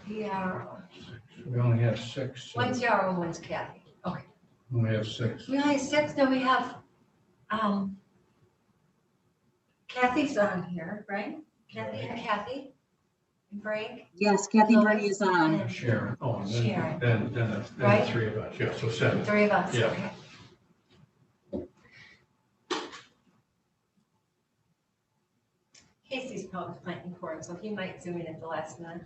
Yarrow. We only have 6. so One's Yarrow and one's Kathy. Okay. We only have 6. We only have 6. No, we have Kathy's on here, right? Kathy and Kathy and Frank. Yes, Kathy Lois, Brady is on. and Sharon. Oh, and Sharon. then the Right? 3 of us. Yeah, so 7. 3 of us. Yeah. Okay. Casey's probably planting for him, so he might zoom in at the last minute.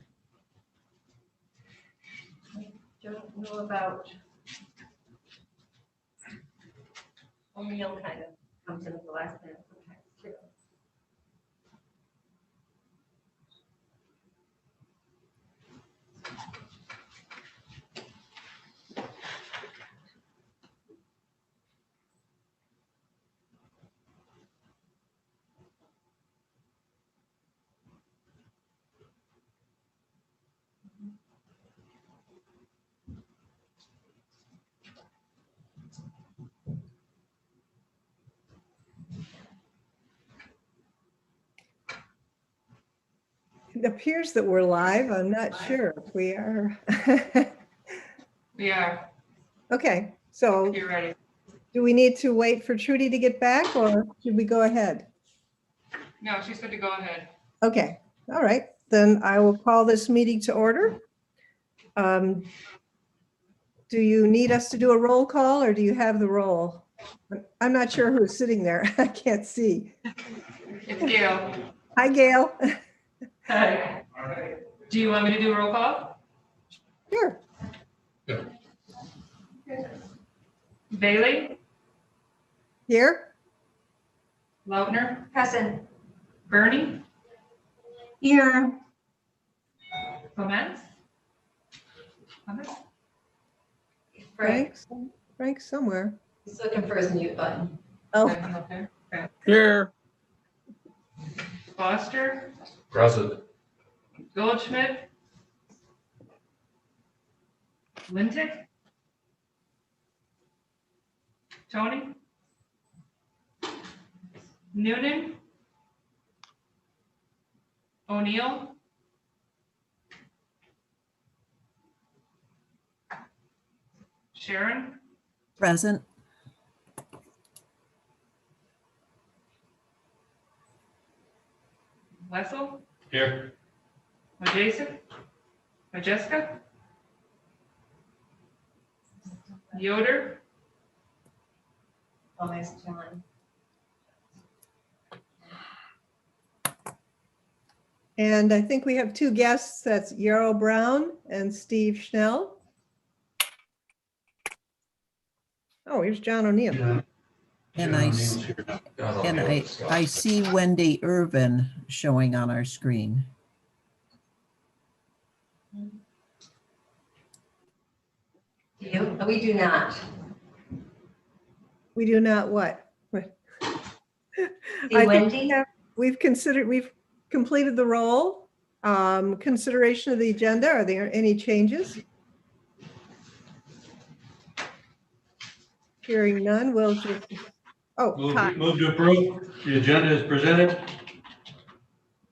I don't know about O'Neill kind of comes in at the last minute sometimes too. It appears that we're live. I'm not sure if we are. We are. Okay, so You're ready. do we need to wait for Trudy to get back or should we go ahead? No, she said to go ahead. Okay, all right, then I will call this meeting to order. Do you need us to do a roll call or do you have the roll? I'm not sure who's sitting there. I can't see. It's Gail. Hi, Gail. Hi. Do you want me to do a roll call? Sure. Bailey, Here? Lautner, Present. Bernie, Here. Clements. Clements? Frank. Frank somewhere. He's looking for his mute button. Oh, Okay. Okay. Here. Foster, Present. Goldschmidt, Lintic, Tony, Noonan, O'Neill, Sharon, Present. Wessel, Here. Majeska, Yoder, Oh, there's John. and I think we have 2 guests. That's Yarrow Brown and Steve Schnell. Oh, here's John O'Neill. Yeah. And John I, O'Neill's s- here now. and I see Wendy Irvin showing on our screen. Do you? We do not. We do not what? See I think Wendy? we've completed the roll. Consideration of the agenda. Are there any changes? Hearing none, we'll just, oh, Ty. Move to approve. The agenda is presented.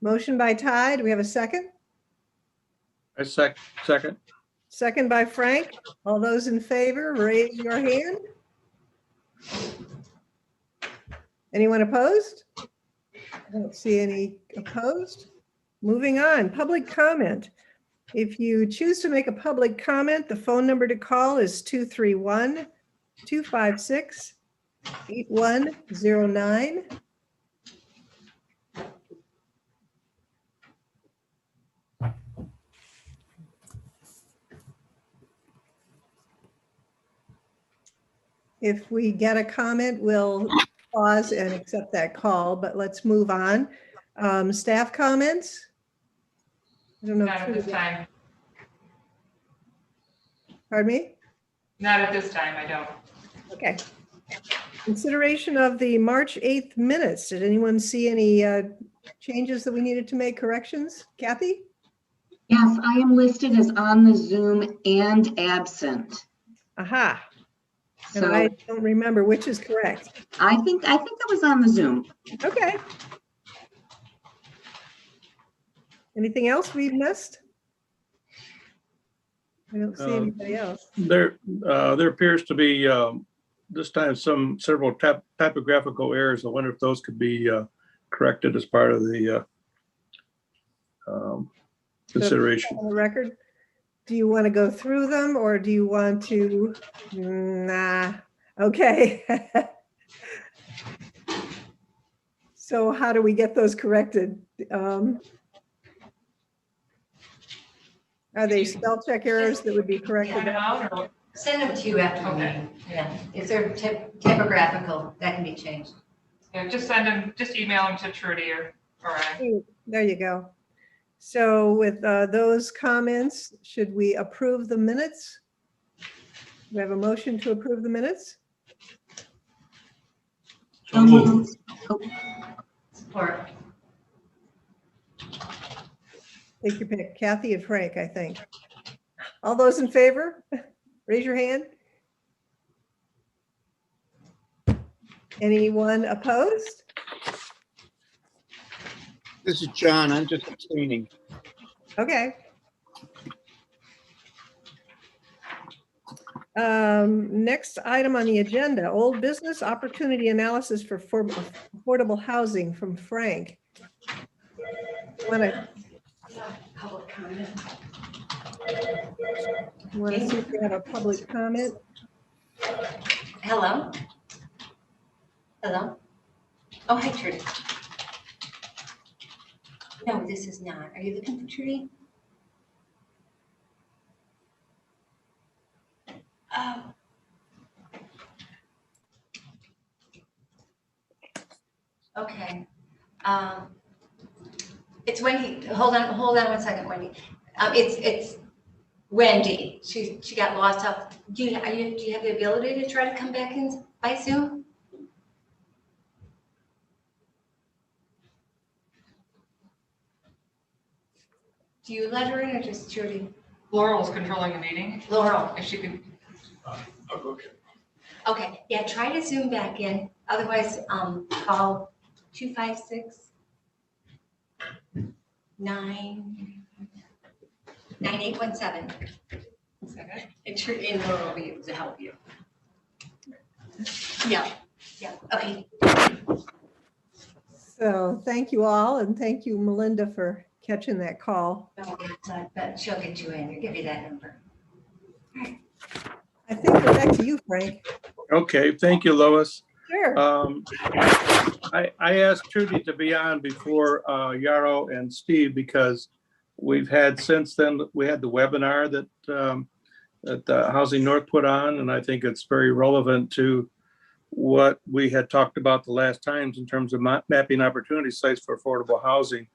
Motion by Ty. Do we have a second? I second. Second by Frank. All those in favor, raise your hand. Anyone opposed? I don't see any opposed. Moving on, public comment. If you choose to make a public comment, the phone number to call is 231-256-8109. If we get a comment, we'll pause and accept that call, but let's move on. Staff comments? I don't know. not at this time. Pardon me? Not at this time, I don't. Okay. Consideration of the March 8th minutes. Did anyone see any changes that we needed to make, corrections? Kathy? Yes, I am listed as on the Zoom and absent. Aha. And So I don't remember which is correct. I think that was on the Zoom. Okay. Anything else we've missed? I don't see anybody else. There appears to be this time several typographical errors. I wonder if those could be corrected as part of the consideration. On the record, do you want to go through them or do you want to? Nah, okay. So how do we get those corrected? Are they spell check errors that would be corrected? Print them out or? Send them to you after the Okay. meeting. Yeah, if they're typographical, that can be changed. Yeah, just send them, just email them to Trudy or I. There you go. So with those comments, should we approve the minutes? We have a motion to approve the minutes? So moved. Support. Take your pick, Kathy and Frank, I think. All those in favor, raise your hand. Anyone opposed? This is John. I'm just abstaining. Okay. Next item on the agenda, old business opportunity analysis for affordable housing from Frank. Want to Public comment. see if we have a public comment? Hello? Hello? Oh, hi, Trudy. No, this is not. Are you looking for Trudy? Oh. Okay. It's Wendy. Hold on one second, Wendy. It's Wendy. She got lost off. Do you have the ability to try to come back in by Zoom? Do you let her in or just Trudy? Laurel's controlling the meeting. Laurel. If she could, Okay, yeah, try to Zoom back in. Otherwise, call 256 9817. And Laurel will be able to help you. Yeah, okay. So thank you all, and thank you, Melinda, for catching that call. But she'll get you in or give you that number. I think we're back to you, Frank. Okay, thank you, Lois. Sure. I asked Trudy to be on before Yarrow and Steve because we've had since then, we had the webinar that Housing North put on, and I think it's very relevant to what we had talked about the last times in terms of mapping opportunity sites for affordable housing.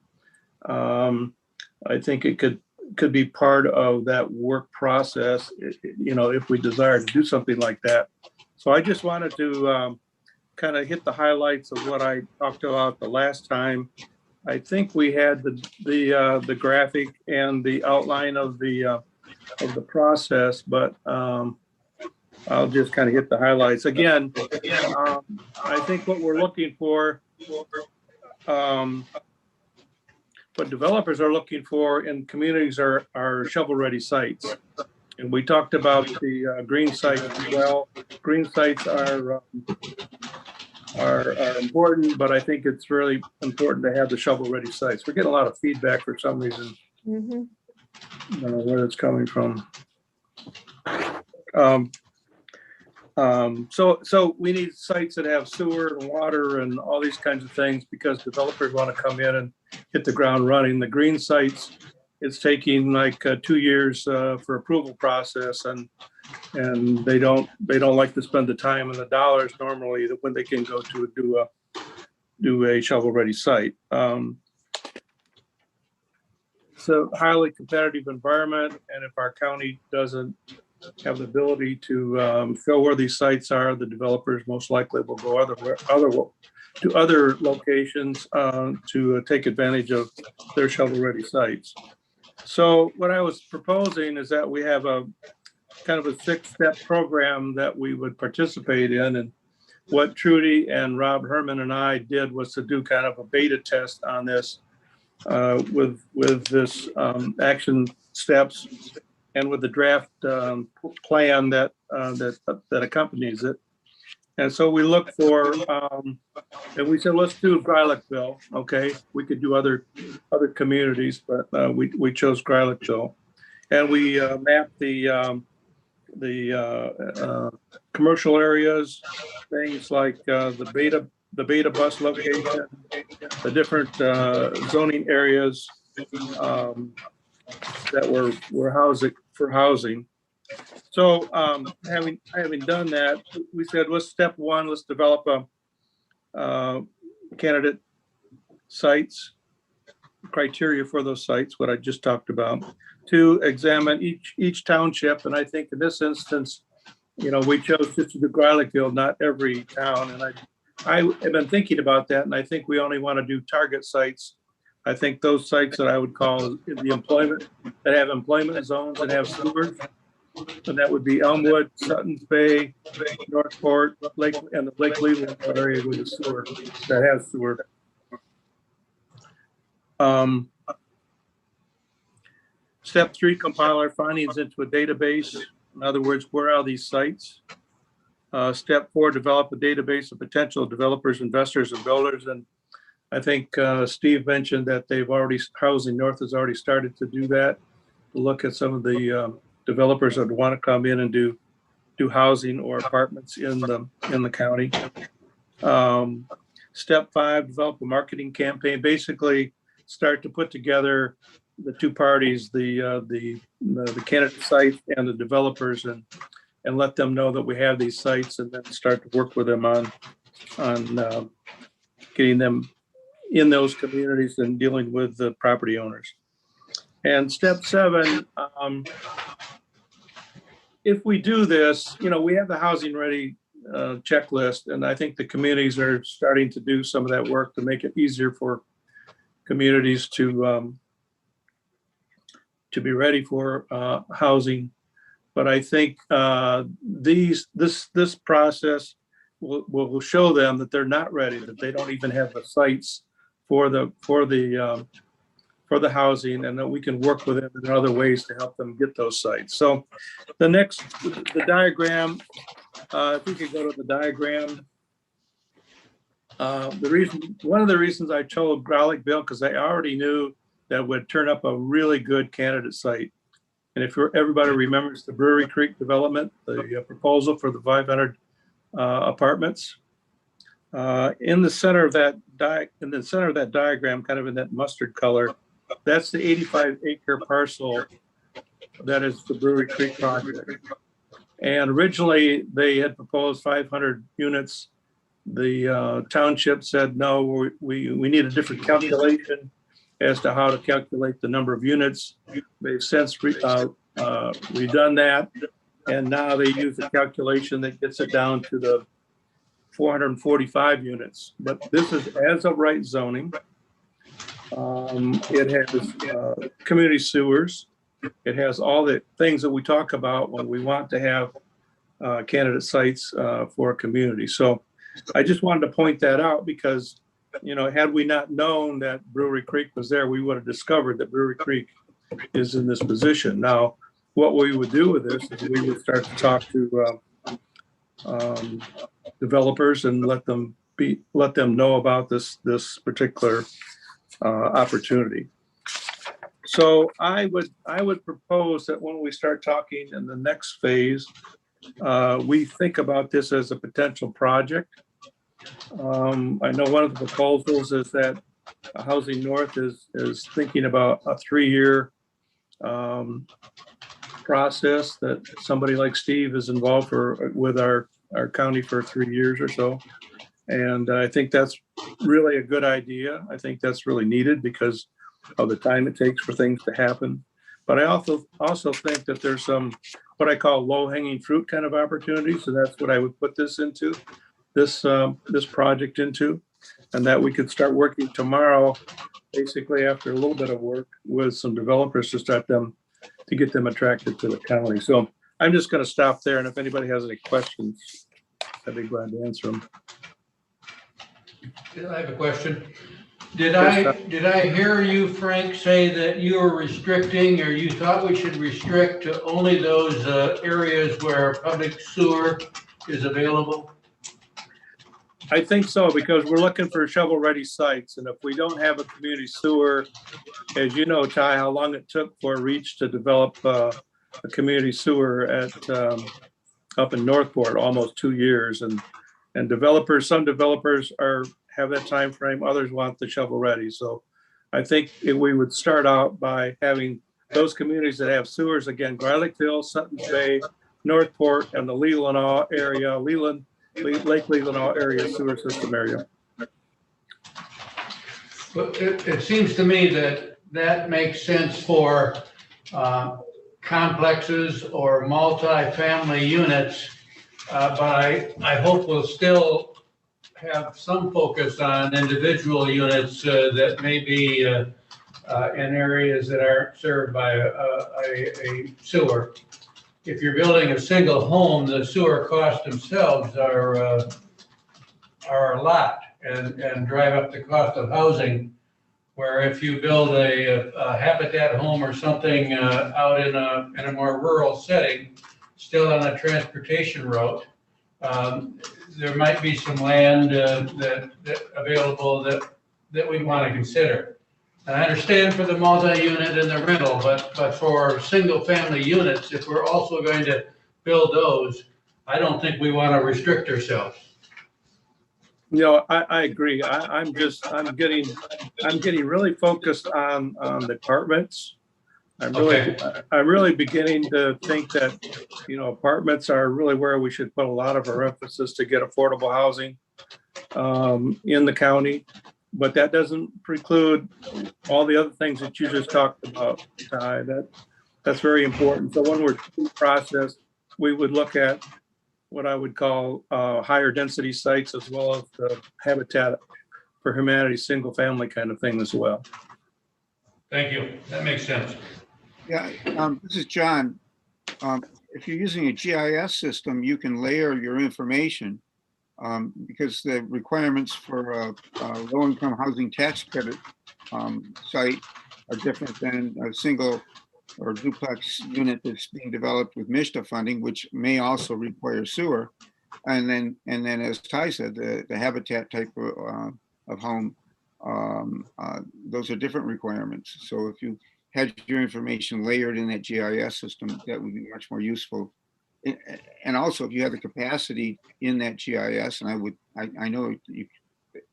I think it could be part of that work process, if we desire to do something like that. So I just wanted to kind of hit the highlights of what I talked about the last time. I think we had the graphic and the outline of the process, but I'll just kind of hit the highlights again. I think what we're looking for, what developers are looking for in communities are shovel-ready sites. And we talked about the green sites as well. Green sites are important, but I think it's really important to have the shovel-ready sites. We're getting a lot of feedback for some reason. Mhm. I don't know where it's coming from. So we need sites that have sewer and water and all these kinds of things because developers want to come in and hit the ground running. The green sites, it's taking like 2 years for approval process, and they don't like to spend the time and the dollars normally when they can go to do a shovel-ready site. So highly competitive environment, and if our county doesn't have the ability to fill where these sites are, the developers most likely will go to other locations to take advantage of their shovel-ready sites. So what I was proposing is that we have a kind of a 6-step program that we would participate in. And what Trudy and Rob Herman and I did was to do kind of a beta test on this with this action steps and with the draft plan that accompanies it. And so we look for, and we said, let's do Greilicville. Okay, we could do other communities, but we chose Greilicville, and we mapped the commercial areas, things like the beta bus location, the different zoning areas that were housing. So having done that, we said, step one, let's develop a candidate sites, criteria for those sites, what I just talked about. To examine each township, and I think in this instance, we chose just to do Greilicville, not every town. And I have been thinking about that, and I think we only want to do target sites. I think those sites that I would call the employment, that have employment zones and have sewers, and that would be Elmwood, Sutton's Bay, Northport, Lake, and the Lake Leelanau area with the sewer, that has sewer. Step 3, compile our findings into a database. In other words, where are these sites? Step 4, develop a database of potential developers, investors, and builders. And I think Steve mentioned that Housing North has already started to do that. Look at some of the developers that want to come in and do housing or apartments in the county. Step 5, develop a marketing campaign. Basically, start to put together the two parties, the candidate site and the developers, and let them know that we have these sites, and then start to work with them on getting them in those communities and dealing with the property owners. And step 7, if we do this, we have the housing ready checklist, and I think the communities are starting to do some of that work to make it easier for communities to be ready for housing. But I think this process will show them that they're not ready, that they don't even have the sites for the housing, and that we can work with them in other ways to help them get those sites. So the diagram, if we could go to the diagram. One of the reasons I chose Greilicville, because I already knew that would turn up a really good candidate site. And if everybody remembers the Brewery Creek development, the proposal for the 500 apartments, in the center of that diagram, kind of in that mustard color, that's the 85-acre parcel that is the Brewery Creek project. And originally they had proposed 500 units. The township said, no, we need a different calculation as to how to calculate the number of units. They've since redone that, and now they use a calculation that gets it down to the 445 units. But this is as of right zoning. It has community sewers. It has all the things that we talk about when we want to have candidate sites for a community. So I just wanted to point that out because, had we not known that Brewery Creek was there, we would have discovered that Brewery Creek is in this position. Now, what we would do with this is we would start to talk to developers and let them know about this particular opportunity. So I would propose that when we start talking in the next phase, we think about this as a potential project. I know one of the proposals is that Housing North is thinking about a 3-year process, that somebody like Steve is involved with our county for 3 years or so. And I think that's really a good idea. I think that's really needed because of the time it takes for things to happen. But I also think that there's some what I call low-hanging fruit kind of opportunities. So that's what I would put this into, this project into, and that we could start working tomorrow, basically after a little bit of work with some developers to get them attracted to the county. So I'm just going to stop there. And if anybody has any questions, I'd be glad to answer them. I have a question. Did I hear you, Frank, say that you were restricting, or you thought we should restrict to only those areas where public sewer is available? I think so, because we're looking for shovel-ready sites, and if we don't have a community sewer, as you know, Ty, how long it took for Reach to develop a community sewer at up in Northport, almost 2 years, and developers, some developers have that time frame, others want the shovel-ready. So I think if we would start out by having those communities that have sewers, again, Garlicville, Sutton's Bay, Northport, and the Leelanau area, Lake Leelanau area sewer system area. But it seems to me that makes sense for complexes or multi-family units. But I hope we'll still have some focus on individual units that may be in areas that aren't served by a sewer. If you're building a single home, the sewer costs themselves are a lot and drive up the cost of housing. Where if you build a habitat home or something out in a more rural setting, still on a transportation route, there might be some land that available that we want to consider. And I understand for the multi-unit and the rental, but for single-family units, if we're also going to build those, I don't think we want to restrict ourselves. You know, I agree. I'm getting really focused on the apartments. I'm really beginning to think that, you know, apartments are really where we should put a lot of our emphasis to get affordable housing in the county. But that doesn't preclude all the other things that you just talked about, Ty. That's very important. So when we're in the process, we would look at what I would call higher density sites, as well as the Habitat for Humanity single family kind of thing as well. Thank you. That makes sense. Yeah, this is John. If you're using a GIS system, you can layer your information because the requirements for a low-income housing tax credit site are different than a single or duplex unit that's being developed with MISTA funding, which may also require sewer. And then as Ty said, the habitat type of home, those are different requirements. So if you had your information layered in that GIS system, that would be much more useful. And also, if you have the capacity in that GIS, and I know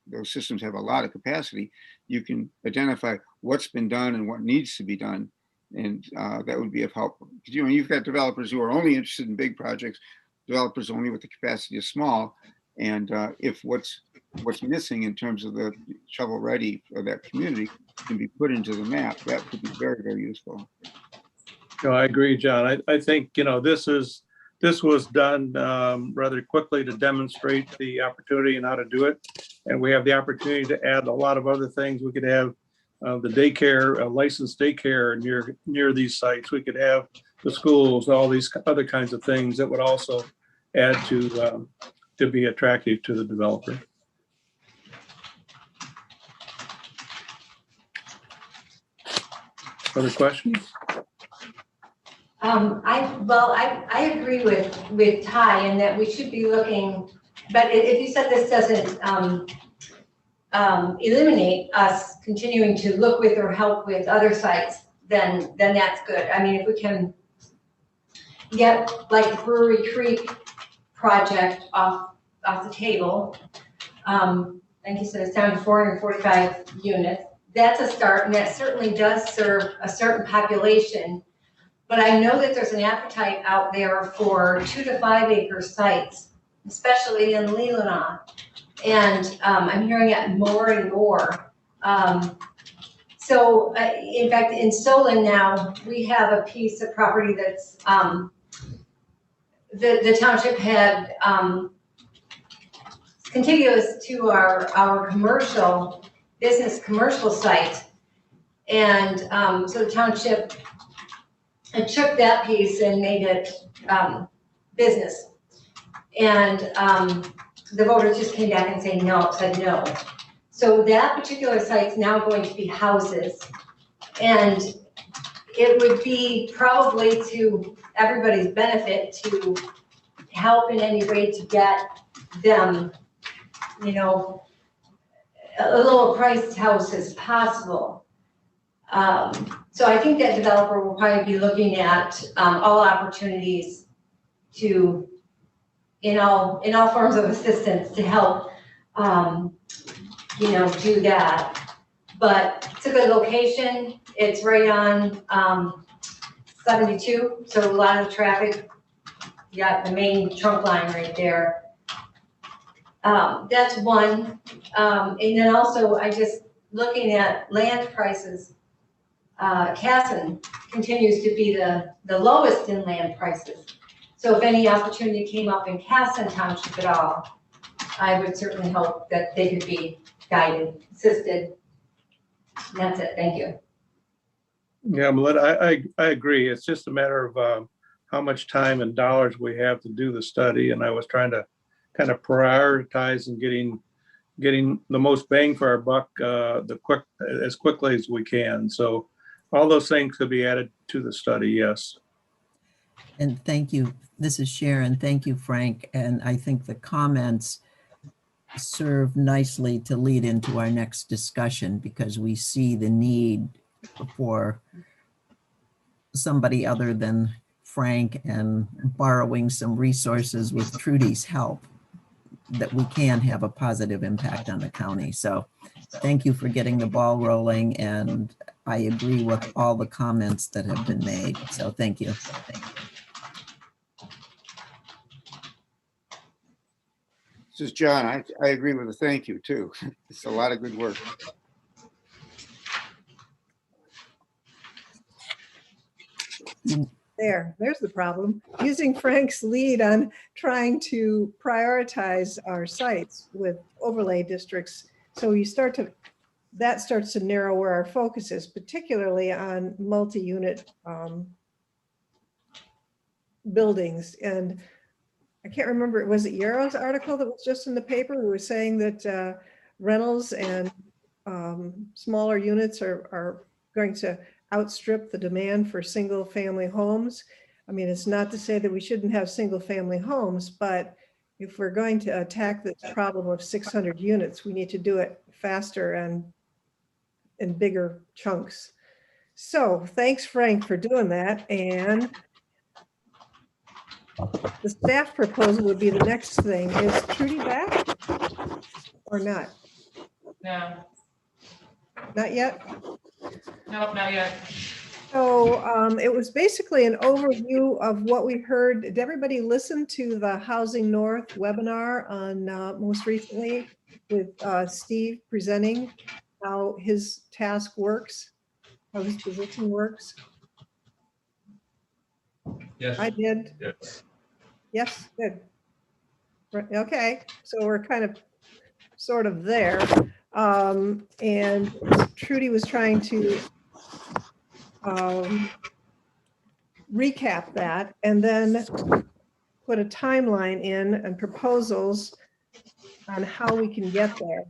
those systems have a lot of capacity, you can identify what's been done and what needs to be done. And that would be of help. Because, you know, you've got developers who are only interested in big projects, developers only with the capacity of small. And if what's missing in terms of the shovel ready for that community can be put into the map, that could be very, very useful. No, I agree, John. I think, you know, this was done rather quickly to demonstrate the opportunity and how to do it. And we have the opportunity to add a lot of other things. We could have the daycare, licensed daycare near these sites. We could have the schools, all these other kinds of things that would also add to be attractive to the developer. Other questions? I agree with Ty in that we should be looking, but if you said this doesn't eliminate us continuing to look with or help with other sites, then that's good. I mean, if we can get like Brewery Creek project off the table, like you said, it's down to 445 units. That's a start, and that certainly does serve a certain population. But I know that there's an appetite out there for 2 to 5 acre sites, especially in Leelanau. And I'm hearing it more and more. So in fact, in Solon now, we have a piece of property that's, the township had contiguous to our commercial site. And so the township took that piece and made it business. And the voters just came back and said no. So that particular site's now going to be houses. And it would be probably to everybody's benefit to help in any way to get them, you know, a lower priced house as possible. So I think that developer will probably be looking at all opportunities to, in all forms of assistance to help, you know, do that. But it's a good location. It's right on 72, so a lot of traffic. You got the main trunk line right there. That's one. And then also, I just looking at land prices. Casson continues to be the lowest in land prices. So if any opportunity came up in Casson Township at all, I would certainly hope that they could be guided, assisted. And that's it. Thank you. Yeah, Melinda, I agree. It's just a matter of how much time and dollars we have to do the study. And I was trying to kind of prioritize and getting the most bang for our buck as quickly as we can. So all those things could be added to the study, yes. And thank you. This is Sharon. Thank you, Frank. And I think the comments serve nicely to lead into our next discussion, because we see the need for somebody other than Frank and borrowing some resources with Trudy's help, that we can have a positive impact on the county. So thank you for getting the ball rolling, and I agree with all the comments that have been made. So thank you. This is John. I agree with the thank you too. It's a lot of good work. There's the problem. Using Frank's lead on trying to prioritize our sites with overlay districts. So that starts to narrow where our focus is, particularly on multi-unit buildings. And I can't remember, was it Yarrow's article that was just in the paper? We were saying that rentals and smaller units are going to outstrip the demand for single family homes. I mean, it's not to say that we shouldn't have single family homes, but if we're going to attack this problem of 600 units, we need to do it faster and in bigger chunks. So thanks, Frank, for doing that. And the staff proposal would be the next thing. Is Trudy back or not? No, Not yet? nope, not yet. So it was basically an overview of what we heard. Did everybody listen to the Housing North webinar on most recently with Steve presenting how his task works, how his position works? Yes. I did. Yes. Yes, good. Right, okay, so we're kind of sort of there. And Trudy was trying to recap that and then put a timeline in and proposals on how we can get there.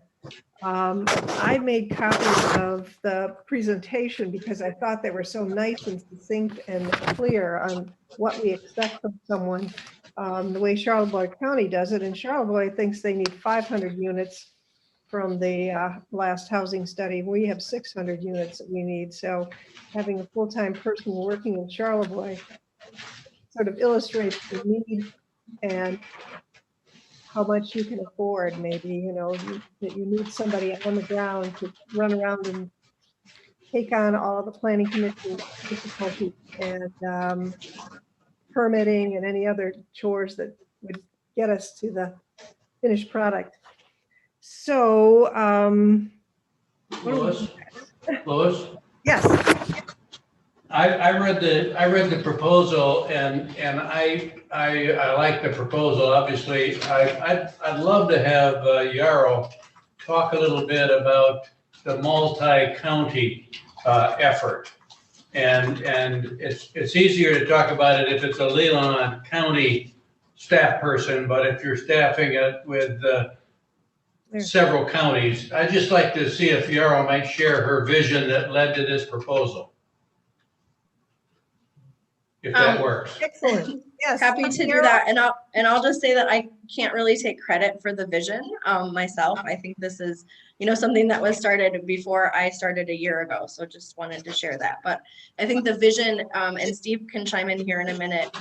I made copies of the presentation because I thought they were so nice and succinct and clear on what we expect from someone, the way Charlevoix County does it. And Charlevoix thinks they need 500 units from the last housing study. We have 600 units that we need. So having a full-time person working in Charlevoix sort of illustrates the need and how much you can afford, maybe, you know, that you need somebody on the ground to run around and take on all the planning commission difficulties and permitting and any other chores that would get us to the finished product. So, Lois? Yes. I read the proposal and I like the proposal, obviously. I'd love to have Yarrow talk a little bit about the multi-county effort. And it's easier to talk about it if it's a Leelanau County staff person, but if you're staffing it with There. several counties. I'd just like to see if Yarrow might share her vision that led to this proposal. If that works. Excellent. Yes. Happy to do that. And I'll just say that I can't really take credit for the vision myself. I think this is, something that was started before I started a year ago. So just wanted to share that. But I think the vision, and Steve can chime in here in a minute.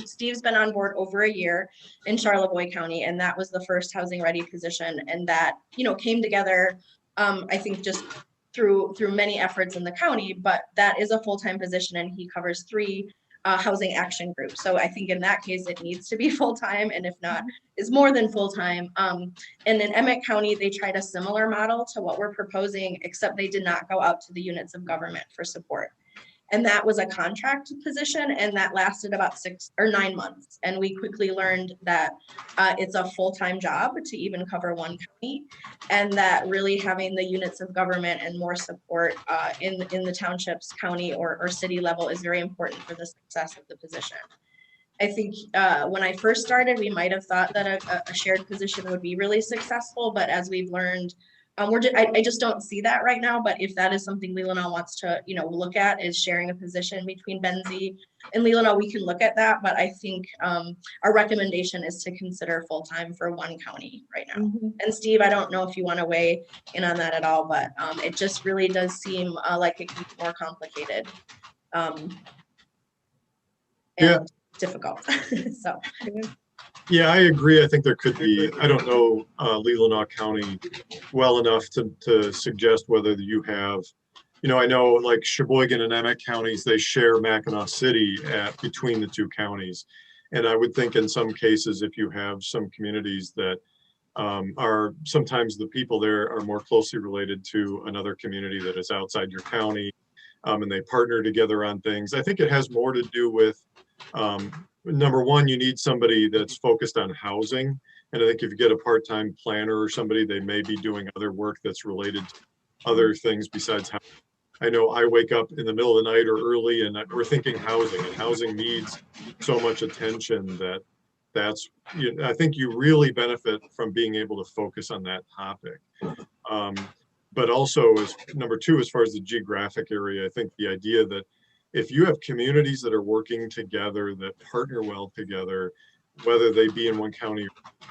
Steve's been on board over a year in Charlevoix County, and that was the first housing ready position. And that, came together, I think just through many efforts in the county, but that is a full-time position, and he covers 3 housing action group. So I think in that case, it needs to be full-time, and if not, is more than full-time. And in Emmett County, they tried a similar model to what we're proposing, except they did not go out to the units of government for support. And that was a contract position, and that lasted about 6 or 9 months. And we quickly learned that it's a full-time job to even cover one county, and that really having the units of government and more support in the townships, county, or city level is very important for the success of the position. I think when I first started, we might have thought that a shared position would be really successful, but as we've learned, I just don't see that right now. But if that is something Leelanau wants to, look at, is sharing a position between Benzie and Leelanau, we can look at that. But I think our recommendation is to consider full-time for one county right now. Mm-hmm. And Steve, I don't know if you want to weigh in on that at all, but it just really does seem like it can be more complicated and difficult. So. Yeah, I agree. I think there could be, I don't know Leelanau County well enough to suggest whether you have, I know like Sheboygan and Emmett counties, they share Mackinac City between the 2 counties. And I would think in some cases, if you have some communities that are sometimes the people there are more closely related to another community that is outside your county, and they partner together on things. I think it has more to do with number one, you need somebody that's focused on housing. And I think if you get a part-time planner or somebody, they may be doing other work that's related to other things besides housing. I know I wake up in the middle of the night or early and we're thinking housing, and housing needs so much attention I think you really benefit from being able to focus on that topic. But also as number 2, as far as the geographic area, I think the idea that if you have communities that are working together, that partner well together, whether they be in one county,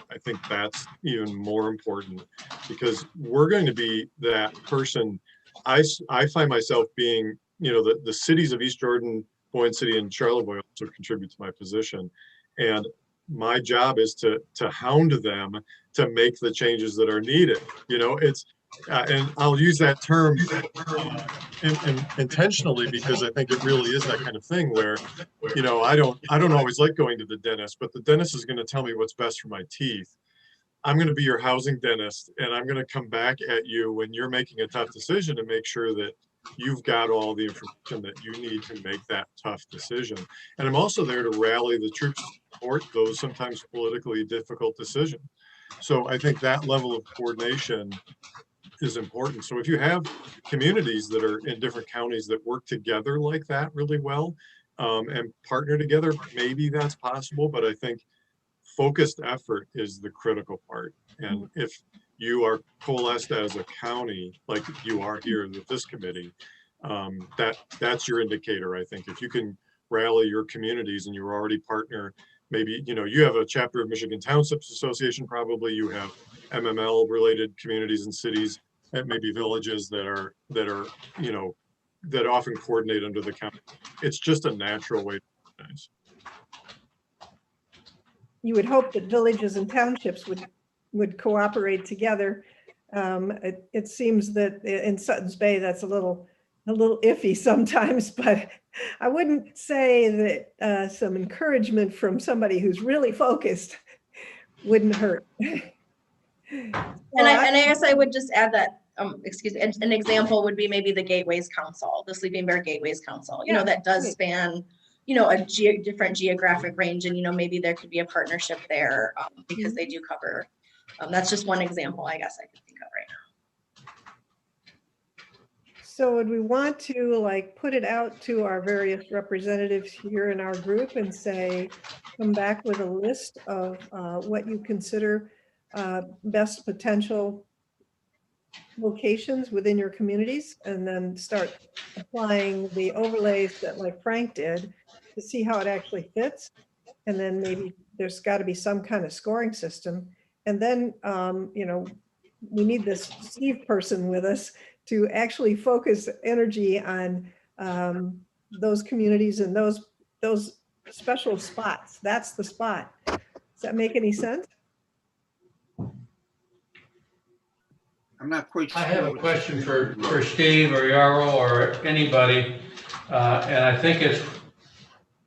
I think that's even more important, because we're going to be that person. I find myself being, the cities of East Jordan, Boyne City, and Charlevoix also contribute to my position. And my job is to hound them to make the changes that are needed. And I'll use that term intentionally, because I think it really is that kind of thing where, I don't always like going to the dentist, but the dentist is going to tell me what's best for my teeth. I'm going to be your housing dentist, and I'm going to come back at you when you're making a tough decision to make sure that you've got all the information that you need to make that tough decision. And I'm also there to rally the troops to support those sometimes politically difficult decisions. So I think that level of coordination is important. So if you have communities that are in different counties that work together like that really well, and partner together, maybe that's possible. But I think focused effort is the critical part. And if you are coalesced as a county, like you are here with this committee, that's your indicator. I think if you can rally your communities and you're already partner, maybe, you have a chapter of Michigan Townships Association, probably you have MML related communities and cities, and maybe villages that are, that often coordinate under the county. It's just a natural way to organize. You would hope that villages and townships would cooperate together. It seems that in Sutton's Bay, that's a little iffy sometimes, but I wouldn't say that some encouragement from somebody who's really focused wouldn't hurt. And I guess I would just add that, excuse me, an example would be maybe the Gateways Council, the Sleeping Bear Gateways Council, that does span, a different geographic range, and, maybe there could be a partnership there because they do cover, that's just one example, I guess I could think of right now. So would we want to put it out to our various representatives here in our group and say, come back with a list of what you consider best potential locations within your communities and then start applying the overlays that like Frank did to see how it actually fits. And then maybe there's got to be some kind of scoring system. And then, you know, we need this Steve person with us to actually focus energy on those communities and those special spots. That's the spot. Does that make any sense? I'm not quite sure. I have a question for Steve or Yarrow or anybody, and I think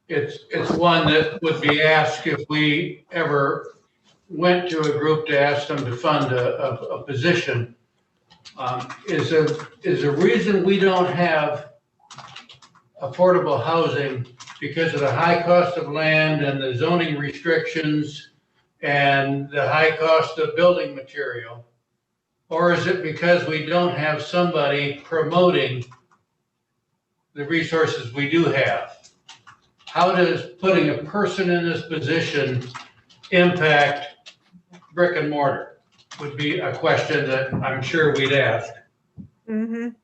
it's one that would be asked if we ever went to a group to ask them to fund a position. Is a reason we don't have affordable housing because of the high cost of land and the zoning restrictions and the high cost of building material? Or is it because we don't have somebody promoting the resources we do have? How does putting a person in this position impact brick and mortar? Would be a question that I'm sure we'd ask.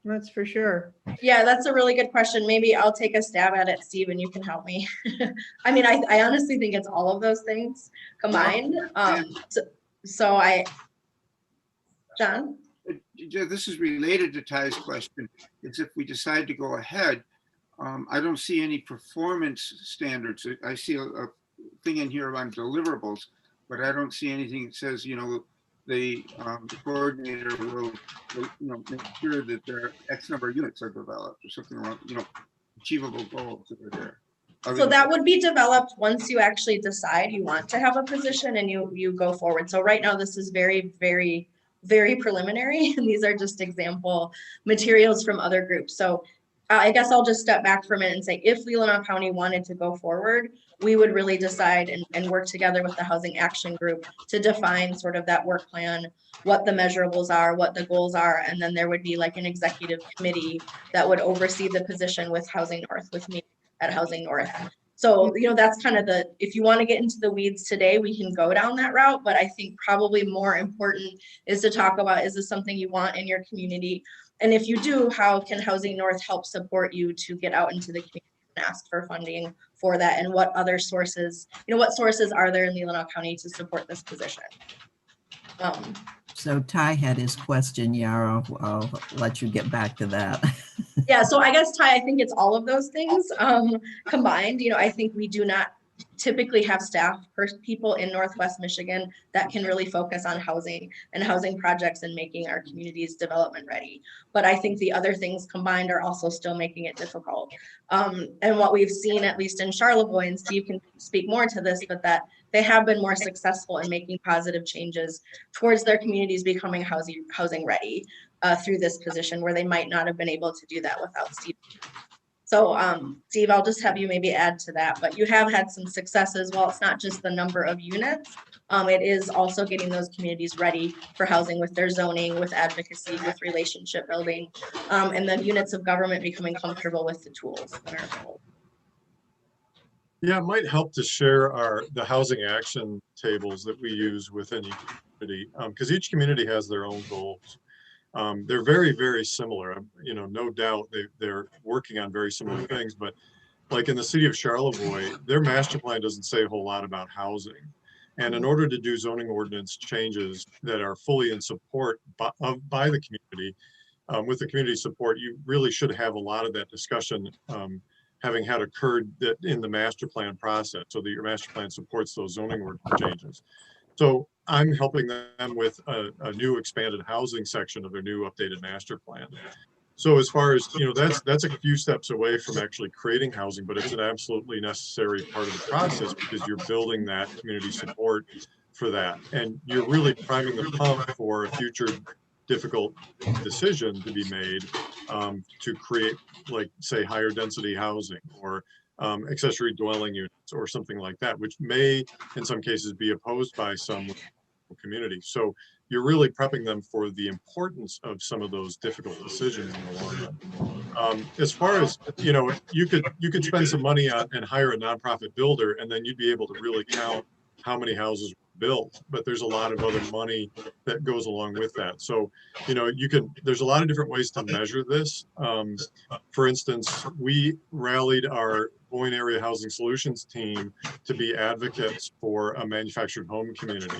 That's for sure. Yeah, that's a really good question. Maybe I'll take a stab at it, Steve, and you can help me. I mean, I honestly think it's all of those things combined. John? This is related to Ty's question. It's if we decide to go ahead, I don't see any performance standards. I see a thing in here on deliverables, but I don't see anything that says, you know, the coordinator will, you know, make sure that there are X number of units are developed or something along, you know, achievable goals that are there. So that would be developed once you actually decide you want to have a position and you go forward. So right now, this is very, very, very preliminary. And these are just example materials from other groups. So I guess I'll just step back for a minute and say, if Leelanau County wanted to go forward, we would really decide and work together with the Housing Action Group to define sort of that work plan, what the measurables are, what the goals are, and then there would be like an executive committee that would oversee the position with Housing North, with me at Housing North. So, you know, that's kind of if you want to get into the weeds today, we can go down that route, but I think probably more important is to talk about, is this something you want in your community? And if you do, how can Housing North help support you to get out into the community and ask for funding for that? And what other sources, you know, what sources are there in Leelanau County to support this position? So Ty had his question, Yarrow. I'll let you get back to that. Yeah, so I guess, Ty, I think it's all of those things combined. You know, I think we do not typically have staff people in Northwest Michigan that can really focus on housing and housing projects and making our communities development ready. But I think the other things combined are also still making it difficult. And what we've seen, at least in Charlevoix, and Steve can speak more to this, but that they have been more successful in making positive changes towards their communities becoming housing ready through this position, where they might not have been able to do that without Steve. So Steve, I'll just have you maybe add to that, but you have had some successes. Well, it's not just the number of units, it is also getting those communities ready for housing with their zoning, with advocacy, with relationship building, and then units of government becoming comfortable with the tools that are available. Yeah, it might help to share the housing action tables that we use within each community, because each community has their own goals. They're very, very similar. You know, no doubt they're working on very similar things, but like in the city of Charlevoix, their master plan doesn't say a whole lot about housing. And in order to do zoning ordinance changes that are fully in support by the community, with the community support, you really should have a lot of that discussion having had occurred in the master plan process, so that your master plan supports those zoning ordinance changes. So I'm helping them with a new expanded housing section of their new updated master plan. So as far as, you know, that's a few steps away from actually creating housing, but it's an absolutely necessary part of the process, because you're building that community support for that. And you're really priming the pump for a future difficult decision to be made to create, like, say, higher density housing or accessory dwelling units or something like that, which may in some cases be opposed by some communities. So you're really prepping them for the importance of some of those difficult decisions in the long run. As far as, you know, you could spend some money on and hire a nonprofit builder, and then you'd be able to really count how many houses were built, but there's a lot of other money that goes along with that. So, there's a lot of different ways to measure this. For instance, we rallied our Boyne Area Housing Solutions team to be advocates for a manufactured home community.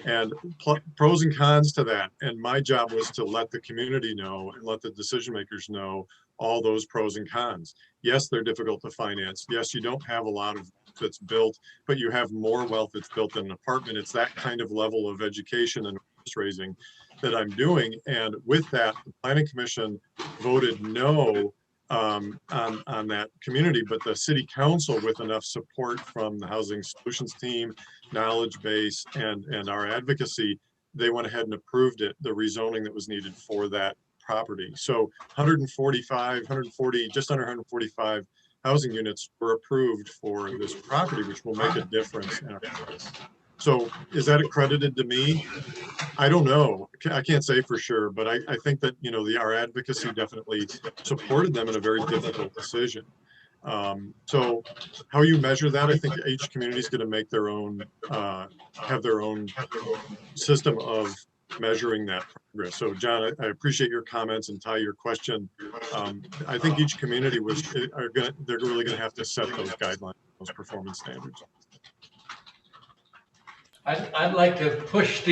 And pros and cons to that. And my job was to let the community know and let the decision makers know all those pros and cons. Yes, they're difficult to finance. Yes, you don't have a lot of that's built, but you have more wealth that's built in an apartment. It's that kind of level of education and raising that I'm doing. And with that, the Planning Commission voted no on that community, but the City Council, with enough support from the Housing Solutions team, knowledge base, and our advocacy, they went ahead and approved it, the rezoning that was needed for that property. So 140, just under 145 housing units were approved for this property, which will make a difference in our price. So is that accredited to me? I don't know. I can't say for sure, but I think that, our advocacy definitely supported them in a very difficult decision. So how you measure that, I think each community is going to make their own, have their own system of measuring that progress. So John, I appreciate your comments, and Ty, your question. I think each community they're really going to have to set those guidelines, those performance standards. I'd like to push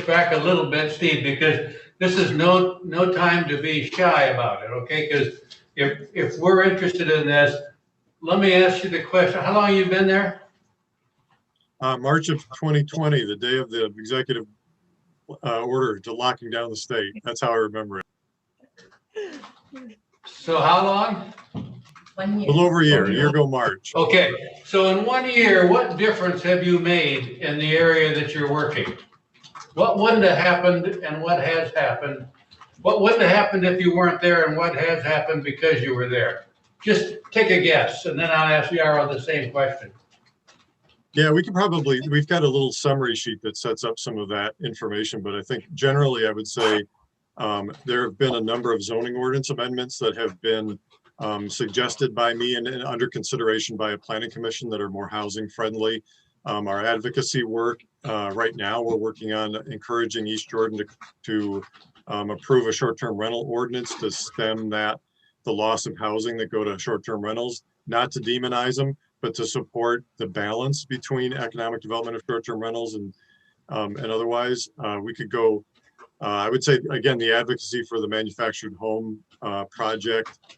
back a little bit, Steve, because this is no time to be shy about it, okay? Because if we're interested in this, let me ask you the question. How long have you been there? March of 2020, the day of the executive order to locking down the state. That's how I remember it. So how long? 1 year. A little over a year ago March. Okay, so in 1 year, what difference have you made in the area that you're working? What wouldn't have happened and what has happened? What wouldn't have happened if you weren't there, and what has happened because you were there? Just take a guess, and then I'll ask Yarrow the same question. Yeah, we've got a little summary sheet that sets up some of that information, but I think generally I would say there have been a number of zoning ordinance amendments that have been suggested by me and under consideration by a planning commission that are more housing friendly. Our advocacy work right now, we're working on encouraging East Jordan to approve a short-term rental ordinance to stem the loss of housing that go to short-term rentals, not to demonize them, but to support the balance between economic development of short-term rentals and otherwise. We could go, I would say, again, the advocacy for the manufactured home project.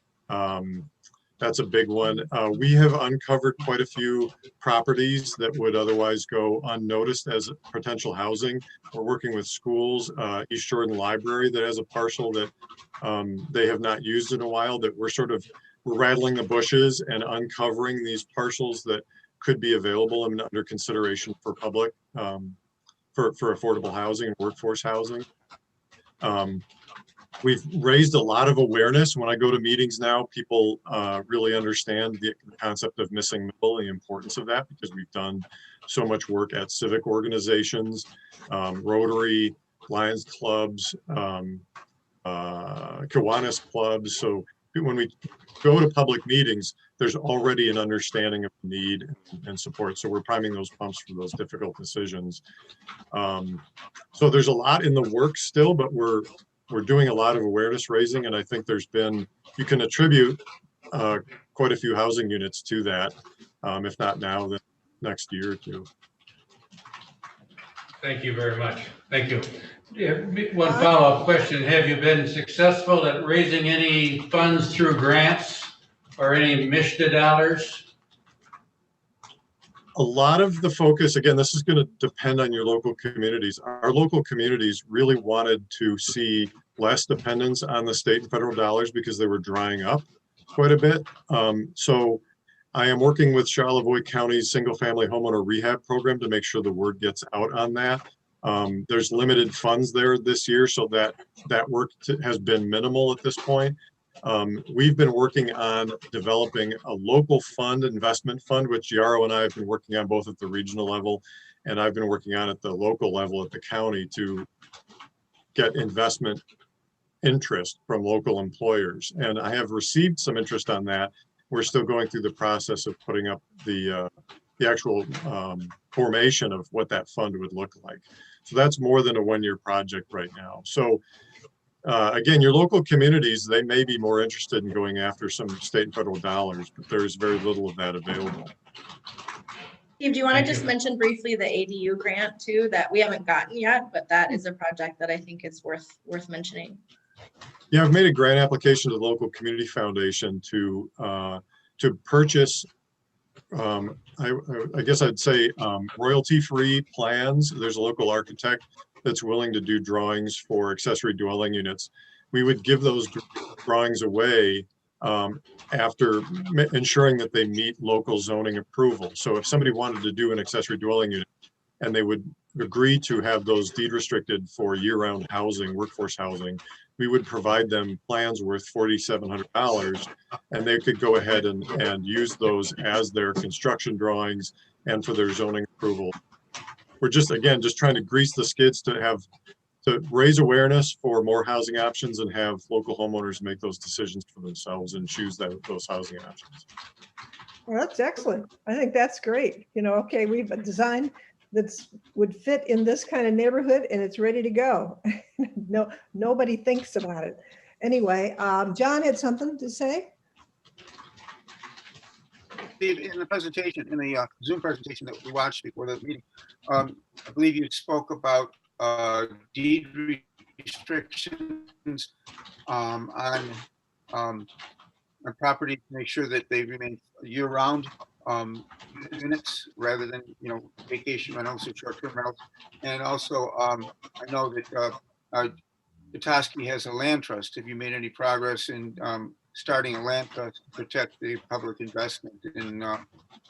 That's a big one. We have uncovered quite a few properties that would otherwise go unnoticed as potential housing. We're working with schools, East Jordan Library that has a parcel that they have not used in a while, that we're rattling the bushes and uncovering these parcels that could be available and under consideration for public, for affordable housing and workforce housing. We've raised a lot of awareness. When I go to meetings now, people really understand the concept of missing middle, the importance of that, because we've done so much work at civic organizations, Rotary, Lions clubs, Kiwanis clubs. So when we go to public meetings, there's already an understanding of need and support. So we're priming those pumps for those difficult decisions. So there's a lot in the works still, but we're doing a lot of awareness raising, and I think you can attribute quite a few housing units to that, if not now, then next year or two. Thank you very much. Thank you. One follow-up question. Have you been successful at raising any funds through grants or any MISHDA dollars? A lot of the focus, again, this is going to depend on your local communities. Our local communities really wanted to see less dependence on the state and federal dollars because they were drying up quite a bit. So I am working with Charlevoix County's single-family homeowner rehab program to make sure the word gets out on that. There's limited funds there this year, so that work has been minimal at this point. We've been working on developing a local fund, investment fund, which Yarrow and I have been working on both at the regional level, and I've been working on at the local level at the county to get investment interest from local employers. And I have received some interest on that. We're still going through the process of putting up the the actual formation of what that fund would look like. So that's more than a one-year project right now. So again, your local communities, they may be more interested in going after some state and federal dollars, but there's very little of that available. Steve, do you want Thank to just you. mention briefly the ADU grant too, that we haven't gotten yet, but that is a project that I think is worth mentioning. Yeah, I've made a grant application to the local community foundation to purchase, I guess I'd say royalty-free plans. There's a local architect that's willing to do drawings for accessory dwelling units. We would give those drawings away after ensuring that they meet local zoning approval. So if somebody wanted to do an accessory dwelling unit and they would agree to have those deed restricted for year-round housing, workforce housing, we would provide them plans worth $4,700, and they could go ahead and use those as their construction drawings and for their zoning approval. We're just trying to grease the skids to raise awareness for more housing options and have local homeowners make those decisions for themselves and choose those housing options. Well, that's excellent. I think that's great. Okay, we've a design that would fit in this kind of neighborhood and it's ready to go. Nobody thinks about it. Anyway, John had something to say. Steve, in the presentation, in the Zoom presentation that we watched before the meeting, I believe you spoke about deed restrictions on property to make sure that they remain year-round units rather than vacation rentals or short-term rentals. And also, I know that Petoskey has a land trust. Have you made any progress in starting a land trust to protect the public investment in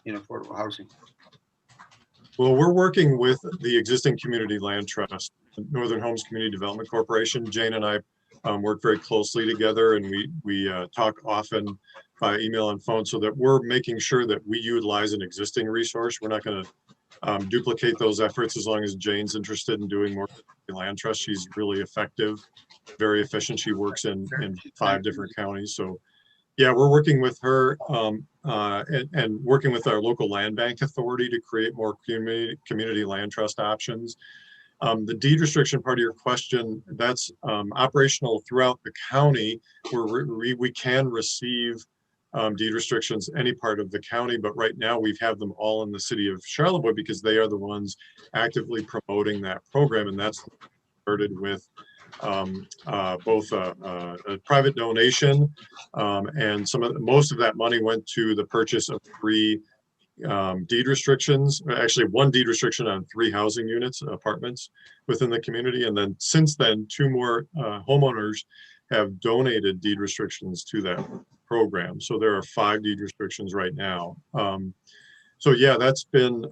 affordable housing? Well, we're working with the existing community land trust, Northern Homes Community Development Corporation. Jane and I work very closely together, and we talk often by email and phone, so that we're making sure that we utilize an existing resource. We're not going to duplicate those efforts as long as Jane's interested in doing more land trust. She's really effective, very efficient. She works in 5 different counties. So yeah, we're working with her and working with our local land bank authority to create more community land trust options. The deed restriction part of your question, that's operational throughout the county, where we can receive deed restrictions any part of the county, but right now we have them all in the city of Charlevoix because they are the ones actively promoting that program, and that's started with both a private donation and most of that money went to the purchase of 3 deed restrictions, actually 1 deed restriction on 3 housing units, apartments within the community. And then since then, 2 more homeowners have donated deed restrictions to that program. So there are 5 deed restrictions right now. So yeah, that's in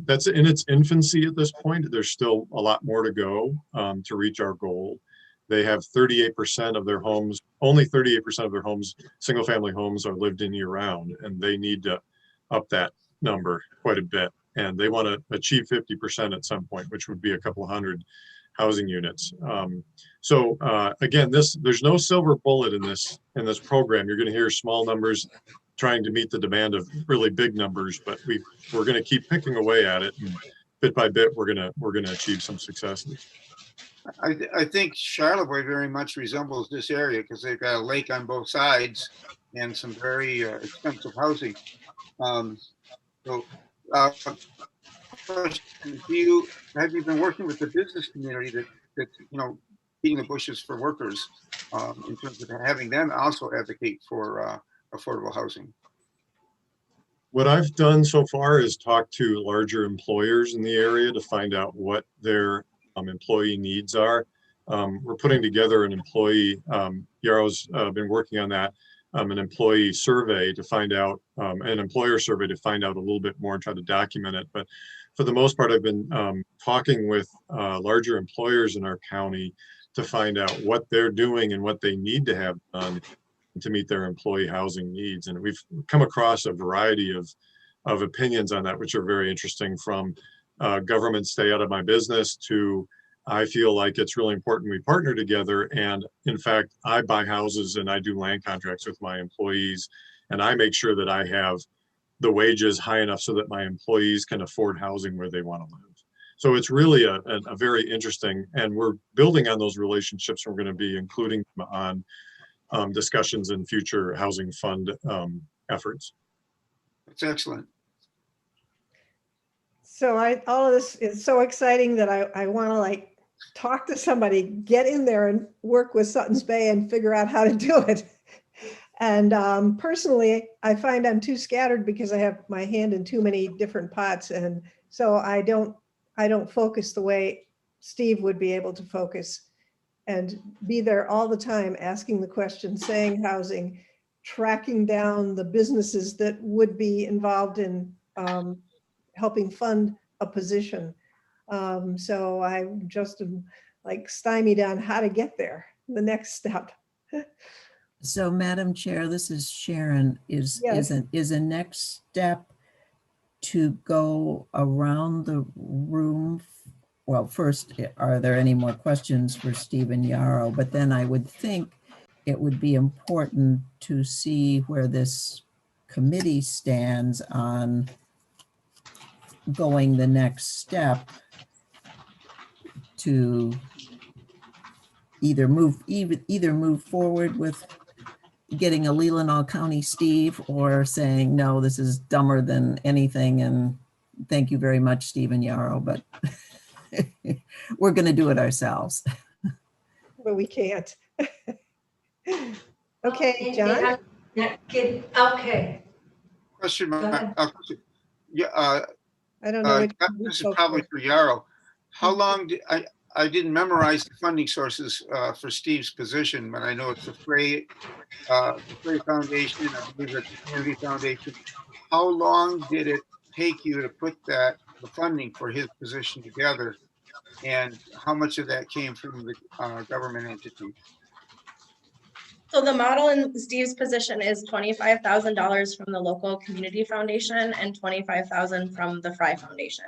its infancy at this point. There's still a lot more to go to reach our goal. They have 38% of their homes, only 38% of their homes, single family homes, are lived in year round, and they need to up that number quite a bit. And they want to achieve 50% at some point, which would be a couple hundred housing units. So again, there's no silver bullet in this program. You're going to hear small numbers trying to meet the demand of really big numbers, but we're going to keep picking away at it, and bit by bit we're going to achieve some successes. I think Charlevoix very much resembles this area because they've got a lake on both sides and some very expensive housing. Have you been working with the business community that beating the bushes for workers in terms of having them also advocate for affordable housing? What I've done so far is talk to larger employers in the area to find out what their employee needs are. We're putting together an employee, Yarrow's been working on that, an employee survey to find out, an employer survey to find out a little bit more and try to document it. But for the most part, I've been talking with larger employers in our county to find out what they're doing and what they need to have done to meet their employee housing needs. And we've come across a variety of opinions on that, which are very interesting, from government stay out of my business to I feel like it's really important we partner together. And in fact, I buy houses and I do land contracts with my employees, and I make sure that I have the wages high enough so that my employees can afford housing where they want to live. So it's really a very interesting, and we're building on those relationships. We're going to be including them on discussions in future housing fund efforts. That's excellent. So all of this is so exciting that I want to like talk to somebody, get in there and work with Sutton's Bay and figure out how to do it. And personally, I find I'm too scattered because I have my hand in too many different pots. And so I don't focus the way Steve would be able to focus and be there all the time, asking the question, saying housing, tracking down the businesses that would be involved in helping fund a position. So I just am like stymied on how to get there, the next step. So Madam Chair, this is Sharon, is Yes. a next step to go around the room. Well, first, are there any more questions for Stephen Yarrow? But then I would think it would be important to see where this committee stands on going the next step to either move forward with getting a Leelanau County Steve, or saying, no, this is dumber than anything, and thank you very much, Stephen Yarrow, but we're going to do it ourselves. But we can't. Okay, John? Okay. Question, Go ahead. yeah, I don't know. this is probably for Yarrow. How long did I didn't memorize the funding sources for Steve's position, but I know it's the Frey Foundation, I believe it's the Community Foundation. How long did it take you to put the funding for his position together? And how much of that came from the government entity? So the model in Steve's position is $25,000 from the local community foundation and $25,000 from the Fry Foundation.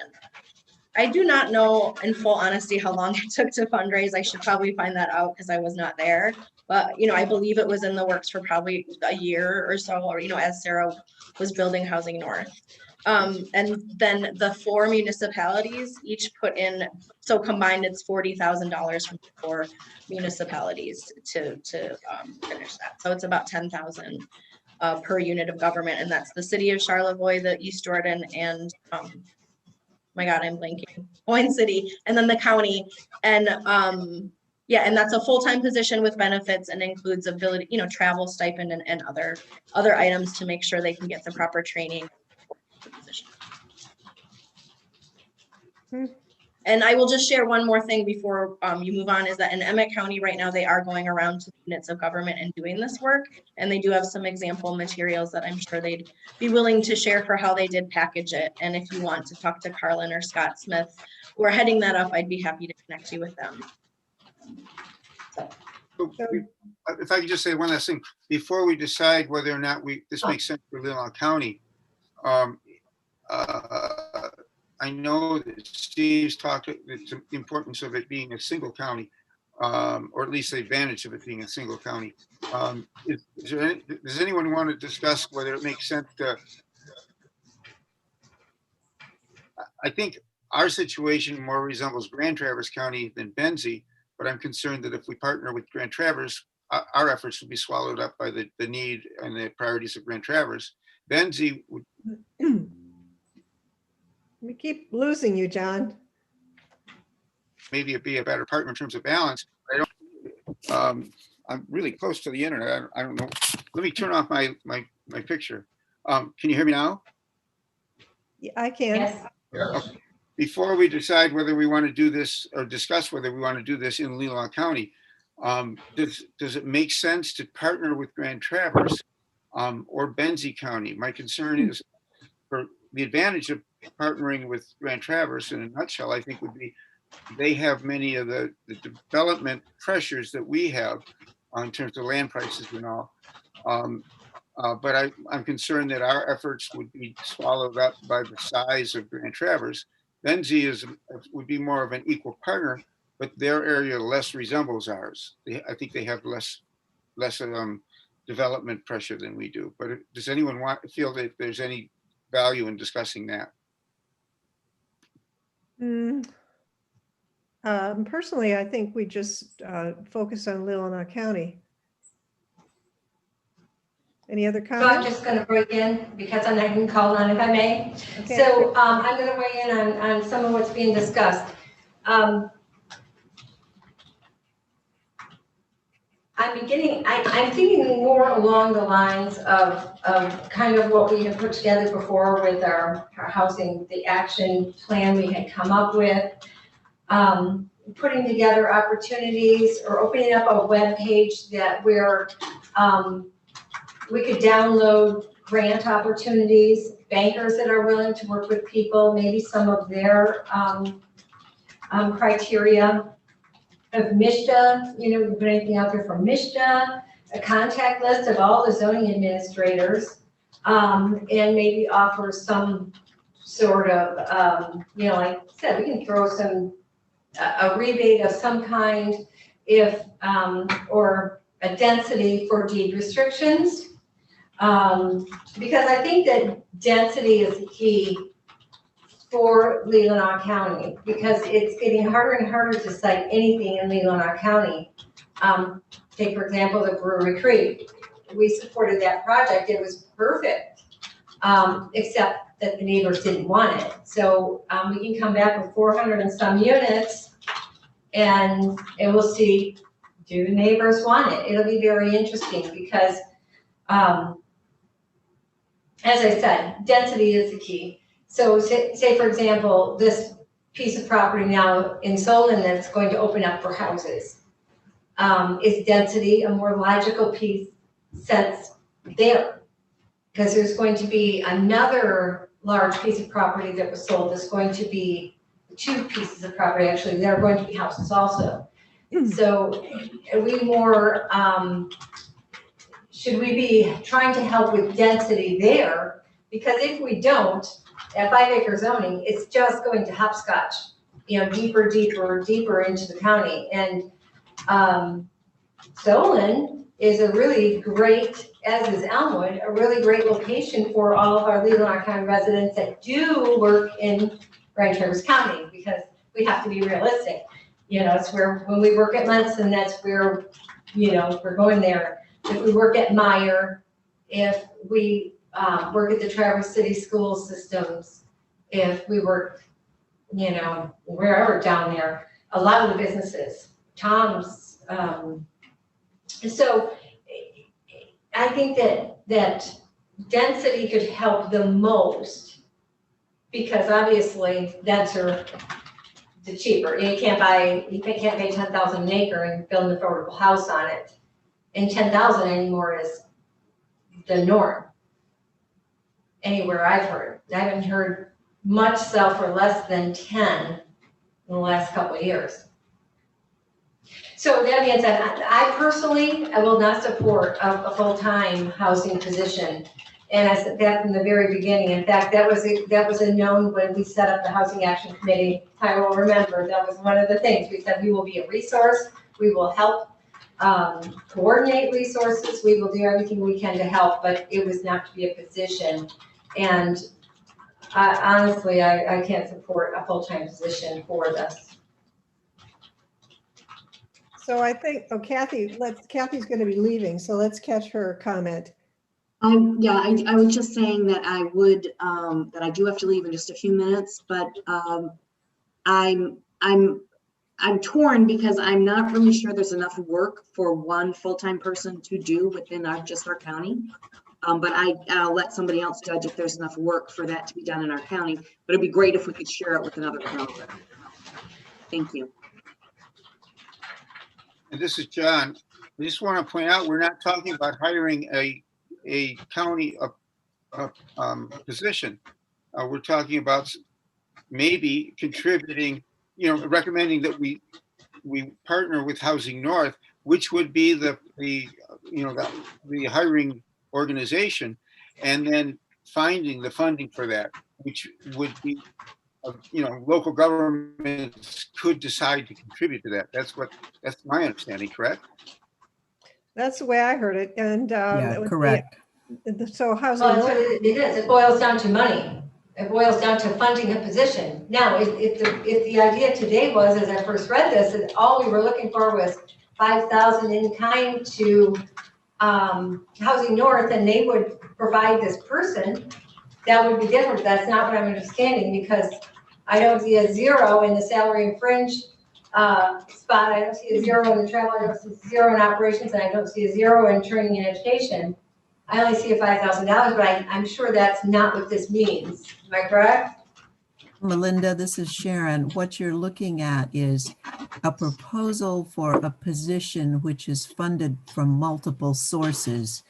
I do not know, in full honesty, how long it took to fundraise. I should probably find that out because I was not there. But, I believe it was in the works for probably a year or so, or, as Sarah was building Housing North. And then the 4 municipalities each put in, so combined it's $40,000 from 4 municipalities to finish that. So it's about $10,000 per unit of government, and that's the city of Charlevoix, the East Jordan, and my God, I'm blanking, Boyne City, and then the county. And yeah, and that's a full-time position with benefits and includes ability, travel stipend and other items to make sure they can get the proper training. And I will just share one more thing before you move on, is that in Emmett County right now, they are going around to units of government and doing this work. And they do have some example materials that I'm sure they'd be willing to share for how they did package it. And if you want to talk to Carlin or Scott Smith, who are heading that up, I'd be happy to connect you with them. So, if I could just say one last thing, before we decide whether or not this makes sense for Leelanau County, I know that Steve's talked about the importance of it being a single county, or at least the advantage of it being a single county. Does anyone want to discuss whether it makes sense to? I think our situation more resembles Grand Traverse County than Benzie, but I'm concerned that if we partner with Grand Traverse, our efforts will be swallowed up by the need and the priorities of Grand Traverse. Benzie would. We keep losing you, John. Maybe it'd be a better partner in terms of balance. I don't. I'm really close to the internet. I don't know. Let me turn off my picture. Can you hear me now? Yeah, I can. Yes. Okay. Before we decide whether we want to do this or discuss whether we want to do this in Leelanau County, does it make sense to partner with Grand Traverse or Benzie County? My concern is, for the advantage of partnering with Grand Traverse, in a nutshell, I think would be they have many of the development pressures that we have in terms of land prices and all. But I'm concerned that our efforts would be swallowed up by the size of Grand Traverse. Benzie would be more of an equal partner, but their area less resembles ours. I think they have less development pressure than we do. But does anyone feel that there's any value in discussing that. Personally, I think we just focus on Leelanau County. Any other So I'm comments? just going to break in because I'm not getting called on if I may. Okay. So I'm going to weigh in on some of what's being discussed. I'm thinking more along the lines of kind of what we had put together before with our housing, the action plan we had come up with, putting together opportunities or opening up a web page that where we could download grant opportunities, bankers that are willing to work with people, maybe some of their criteria of MISTA, you know, we put anything out there from MISTA, a contact list of all the zoning administrators, and maybe offer some sort of, you know, like I said, we can throw a rebate of some kind if, or a density for deed restrictions. Because I think that density is the key for Leelanau County, because it's getting harder and harder to cite anything in Leelanau County. Take, for example, the Brewery Creek. We supported that project. It was perfect, except that the neighbors didn't want it. So we can come back with 400 and some units, and we'll see, do the neighbors want it? It'll be very interesting because, as I said, density is the key. So say for example, this piece of property now in Solon that's going to open up for houses. Is density a more logical piece sense there? Because there's going to be another large piece of property that was sold that's going to be 2 pieces of property, actually, there are going to be houses also. So are we more, should we be trying to help with density there? Because if we don't, at 5-acre zoning, it's just going to hopscotch, you know, deeper into the county. And Solon is a really great, as is Elmwood, a really great location for all of our Leelanau County residents that do work in Grand Traverse County, because we have to be realistic. You know, it's where, when we work at Munson, that's where, you know, we're going there. If we work at Meyer, if we work at the Traverse City School Systems, if we work, you know, wherever down there, a lot of the businesses, Tom's. So I think that density could help the most, because obviously denser, the cheaper. You can't pay 10,000 an acre and build an affordable house on it. And 10,000 anymore is the norm. Anywhere I've heard. I haven't heard much sell for less than 10 in the last couple of years. So that being said, I personally, I will not support a full-time housing position. And I said that from the very beginning. In fact, that was a known when we set up the Housing Action Committee. I will remember that was one of the things. We said we will be a resource. We will help coordinate resources. We will do everything we can to help, but it was not to be a position. And honestly, I can't support a full-time position for this. So I think, oh, Kathy's going to be leaving, so let's catch her comment. I was just saying that I would, that I do have to leave in just a few minutes, but I'm torn because I'm not really sure there's enough work for one full-time person to do within our county. But I'll let somebody else judge if there's enough work for that to be done in our county, but it'd be great if we could share it with another county. Thank you. And this is John. I just want to point out, we're not talking about hiring a county position. We're talking about maybe contributing, you know, recommending that we partner with Housing North, which would be the hiring organization, and then finding the funding for that, which would be, you know, local governments could decide to contribute to that. That's my understanding, correct? That's the way I heard it. And Yeah, correct. So Housing Well, that's what North, it is. It boils down to money. It boils down to funding a position. Now, if the idea today was, as I first read this, that all we were looking for was 5,000 in kind to Housing North, and they would provide this person, that would be different. That's not what I'm understanding, because I don't see a zero in the salary and fringe spot. I don't see a zero in the travel. I don't see a zero in operations, and I don't see a zero in training and education. I only see a $5,000, but I'm sure that's not what this means. Am I correct? Melinda, this is Sharon. What you're looking at is a proposal for a position which is funded from multiple sources,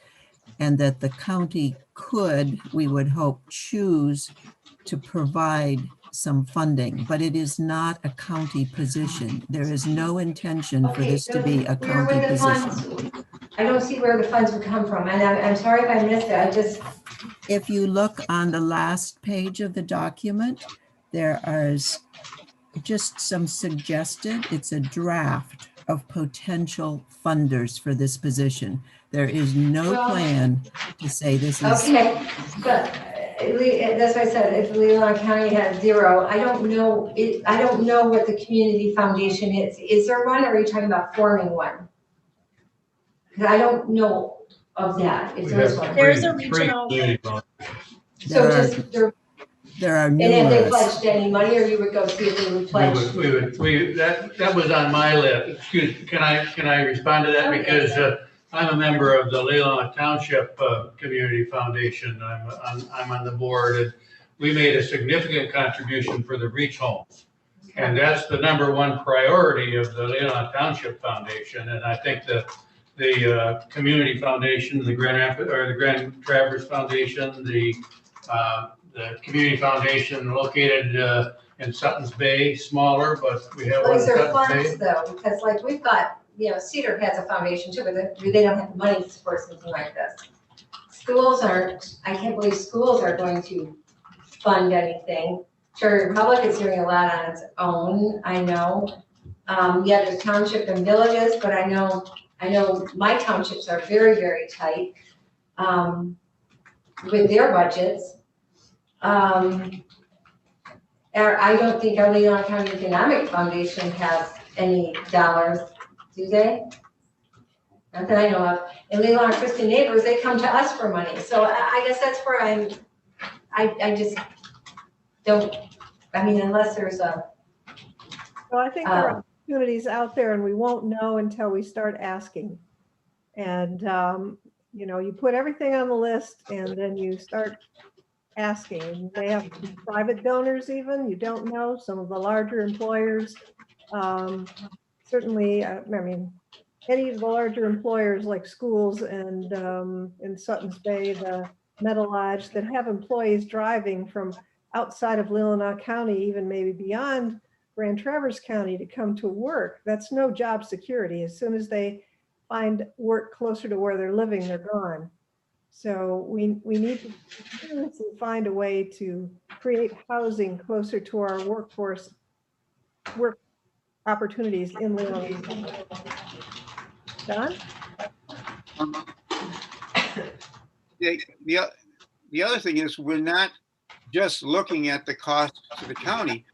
and that the county could, we would hope, choose to provide some funding, but it is not a county position. There is no intention for this to be a Where county would the position. funds, I don't see where the funds would come from, and I'm sorry if I missed it. I just, If you look on the last page of the document, there is just some suggested, it's a draft of potential funders for this position. There is no Well, plan to say this is, okay, but that's why I said, if Leelanau County has zero, I don't know, I don't know what the community foundation is. Is there one, or are you talking about forming one? Because I don't know of that, if We there's have one. There's a three regional- community foundations. So there are- just, there, there are and if they numerous. pledged any money, or you would go see if they would pledge? That was on my list. Excuse, can I respond to that? Okay. Because I'm a member of the Leelanau Township Community Foundation. I'm on the board, and we made a significant contribution for the Reach Homes. And that's the #1 priority of the Leelanau Township Foundation. And I think the Community Foundation, the Grand Traverse Foundation, the Community Foundation located in Sutton's Bay, smaller, but we have one Is in there Sutton's funds Bay. though? Because like we've got, Cedar has a foundation too, but they don't have the money for something like this. Schools aren't, I can't believe schools are going to fund anything. Cherry Republic is doing a lot on its own, I know. Yeah, there's township and villages, but I know my townships are very, very tight with their budgets. I don't think our Leelanau County Economic Foundation has any dollars, do they? Not that I know of. And Leelanau Christian Neighbors, they come to us for money. So I guess that's where I just don't, unless there's a, well, I think there are opportunities out there and we won't know until we start asking. And, you put everything on the list and then you start asking. They have private donors even, you don't know. Some of the larger employers, certainly, any of the larger employers like schools and in Sutton's Bay, the Meadow Lodge, that have employees driving from outside of Leelanau County, even maybe beyond Grand Traverse County to come to work. That's no job security. As soon as they find work closer to where they're living, they're gone. So we need to seriously find a way to create housing closer to our workforce, work opportunities in Leelanau. Don? The other thing is, we're not just looking at the cost to the county.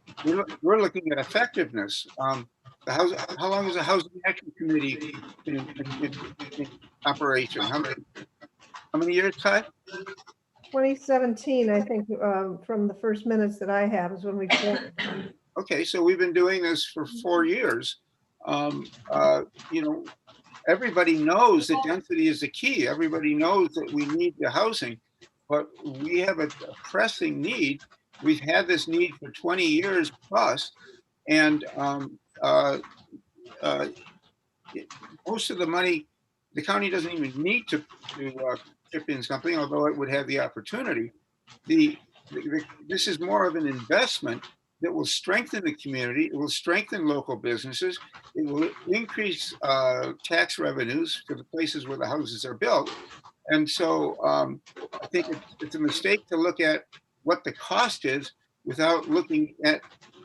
We're looking at effectiveness. How long is the Housing Action Committee in operation? How many years, Ty? 2017, I think, from the first minutes that I have is when we formed. Okay, so we've been doing this for 4 years. Everybody knows that density is the key. Everybody knows that we need the housing, but we have a pressing need. We've had this need for 20 years plus, and most of the money, the county doesn't even need to chip in something, although it would have the opportunity. This is more of an investment that will strengthen the community. It will strengthen local businesses. It will increase tax revenues for the places where the houses are built. And so I think it's a mistake to look at what the cost is without looking at,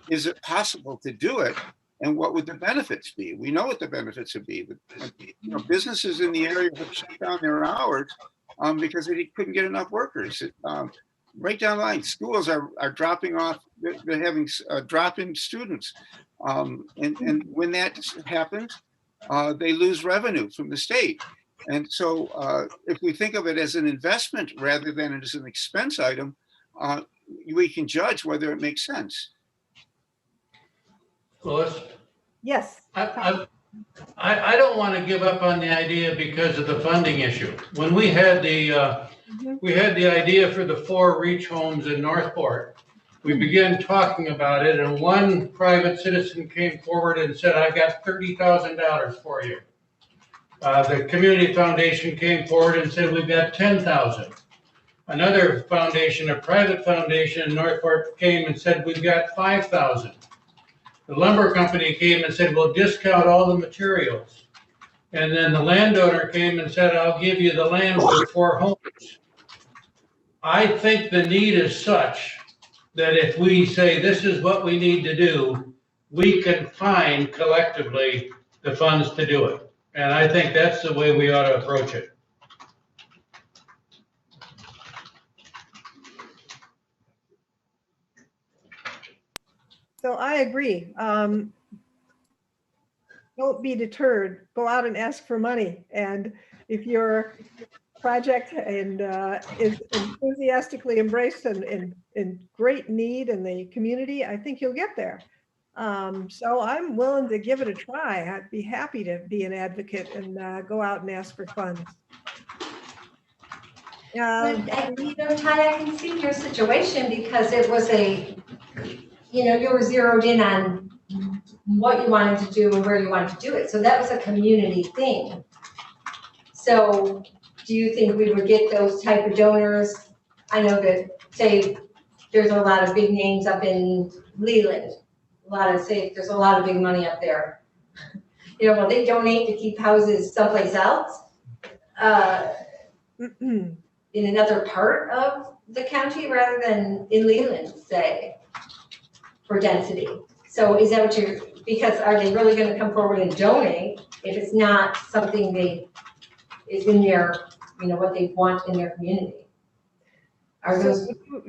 is it possible to do it? And what would the benefits be? We know what the benefits would be. Businesses in the area have shut down their hours because they couldn't get enough workers. Right down the line, schools are dropping off. They're having drop-in students. And when that happens, they lose revenue from the state. And so if we think of it as an investment rather than as an expense item, we can judge whether it makes sense. Lois, Yes. I don't want to give up on the idea because of the funding issue. When we had the idea for the 4 Reach homes in Northport, we began talking about it, and one private citizen came forward and said, "I got $30,000 for you." The community foundation came forward and said, "We've got 10,000. Another foundation, a private foundation in Northport, came and said, "We've got 5,000. The lumber company came and said, "We'll discount all the materials." And then the landowner came and said, "I'll give you the land for 4 homes." I think the need is such that if we say this is what we need to do, we can find collectively the funds to do it. And I think that's the way we ought to approach it. So I agree. Don't be deterred. Go out and ask for money. And if your project is enthusiastically embraced and in great need in the community, I think you'll get there. So I'm willing to give it a try. I'd be happy to be an advocate and go out and ask for funds. Todd, I can see your situation because it was you were zeroed in on what you wanted to do and where you wanted to do it. So that was a community thing. So do you think we would get those type of donors? I know that, say, there's a lot of big names up in Leland. There's a lot of big money up there. Will they donate to keep houses someplace else? In another part of the county rather than in Leland, say, for density. So is that what because are they really going to come forward and donate if it's not something is in their, what they want in their community?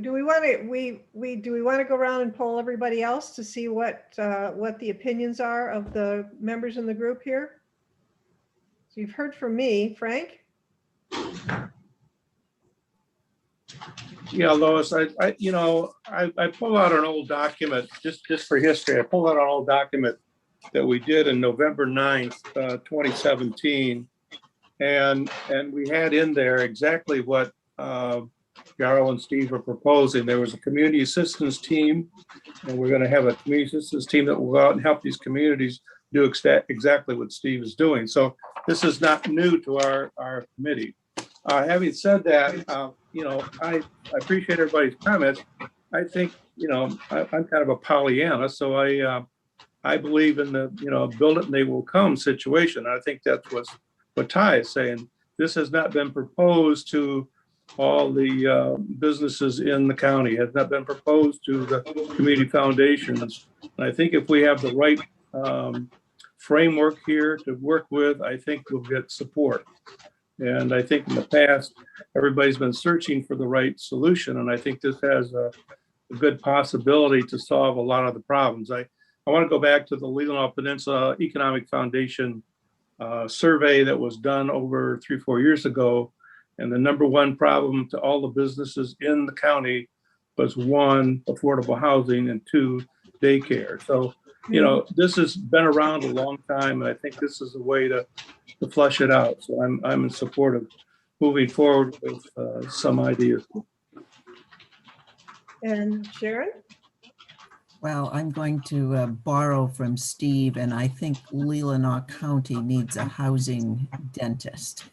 Do we want to go around and poll everybody else to see what the opinions are of the members in the group here? So you've heard from me, Frank. Yeah, Lois, I pulled out an old document just for history. I pulled out an old document that we did in November 9th, 2017. And we had in there exactly what Yarrow and Steve were proposing. There was a community assistance team, and we're going to have a community assistance team that will go out and help these communities do exactly what Steve is doing. So this is not new to our committee. Having said that, I appreciate everybody's comments. I think, I'm kind of a Pollyanna, so I believe in the, build it and they will come situation. I think that's what Ty is saying. This has not been proposed to all the businesses in the county. It has not been proposed to the community foundations. And I think if we have the right framework here to work with, I think we'll get support. And I think in the past, everybody's been searching for the right solution. And I think this has a good possibility to solve a lot of the problems. I want to go back to the Leelanau Peninsula Economic Foundation survey that was done over 3-4 years ago. And the number one problem to all the businesses in the county was 1, affordable housing, and 2, daycare. So, this has been around a long time, and I think this is a way to flush it out. So I'm in support of moving forward with some ideas. And Sharon? Well, I'm going to borrow from Steve, and I think Leelanau County needs a housing dentist.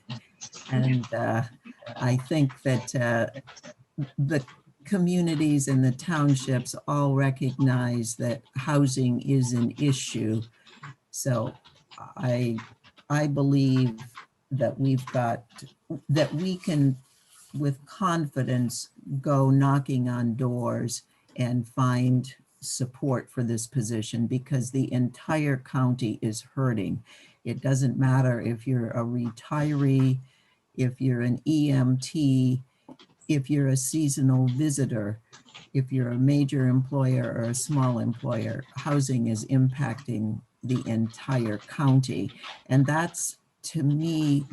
And I think that the communities and the townships all recognize that housing is an issue. So I believe that we can, with confidence, go knocking on doors and find support for this position, because the entire county is hurting. It doesn't matter if you're a retiree, if you're an EMT, if you're a seasonal visitor, if you're a major employer or a small employer, housing is impacting the entire county. And that's, to me,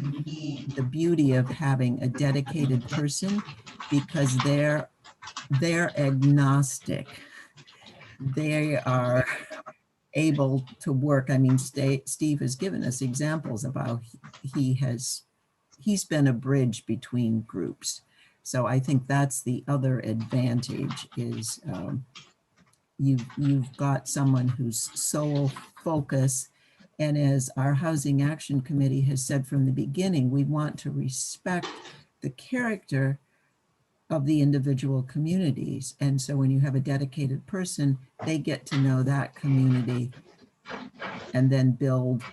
the beauty of having a dedicated person, because they're agnostic. They are able to work. I mean, Steve has given us examples of how he's been a bridge between groups. So I think that's the other advantage is you've got someone whose sole focus, and as our Housing Action Committee has said from the beginning, we want to respect the character of the individual communities. And so when you have a dedicated person, they get to know that community and then build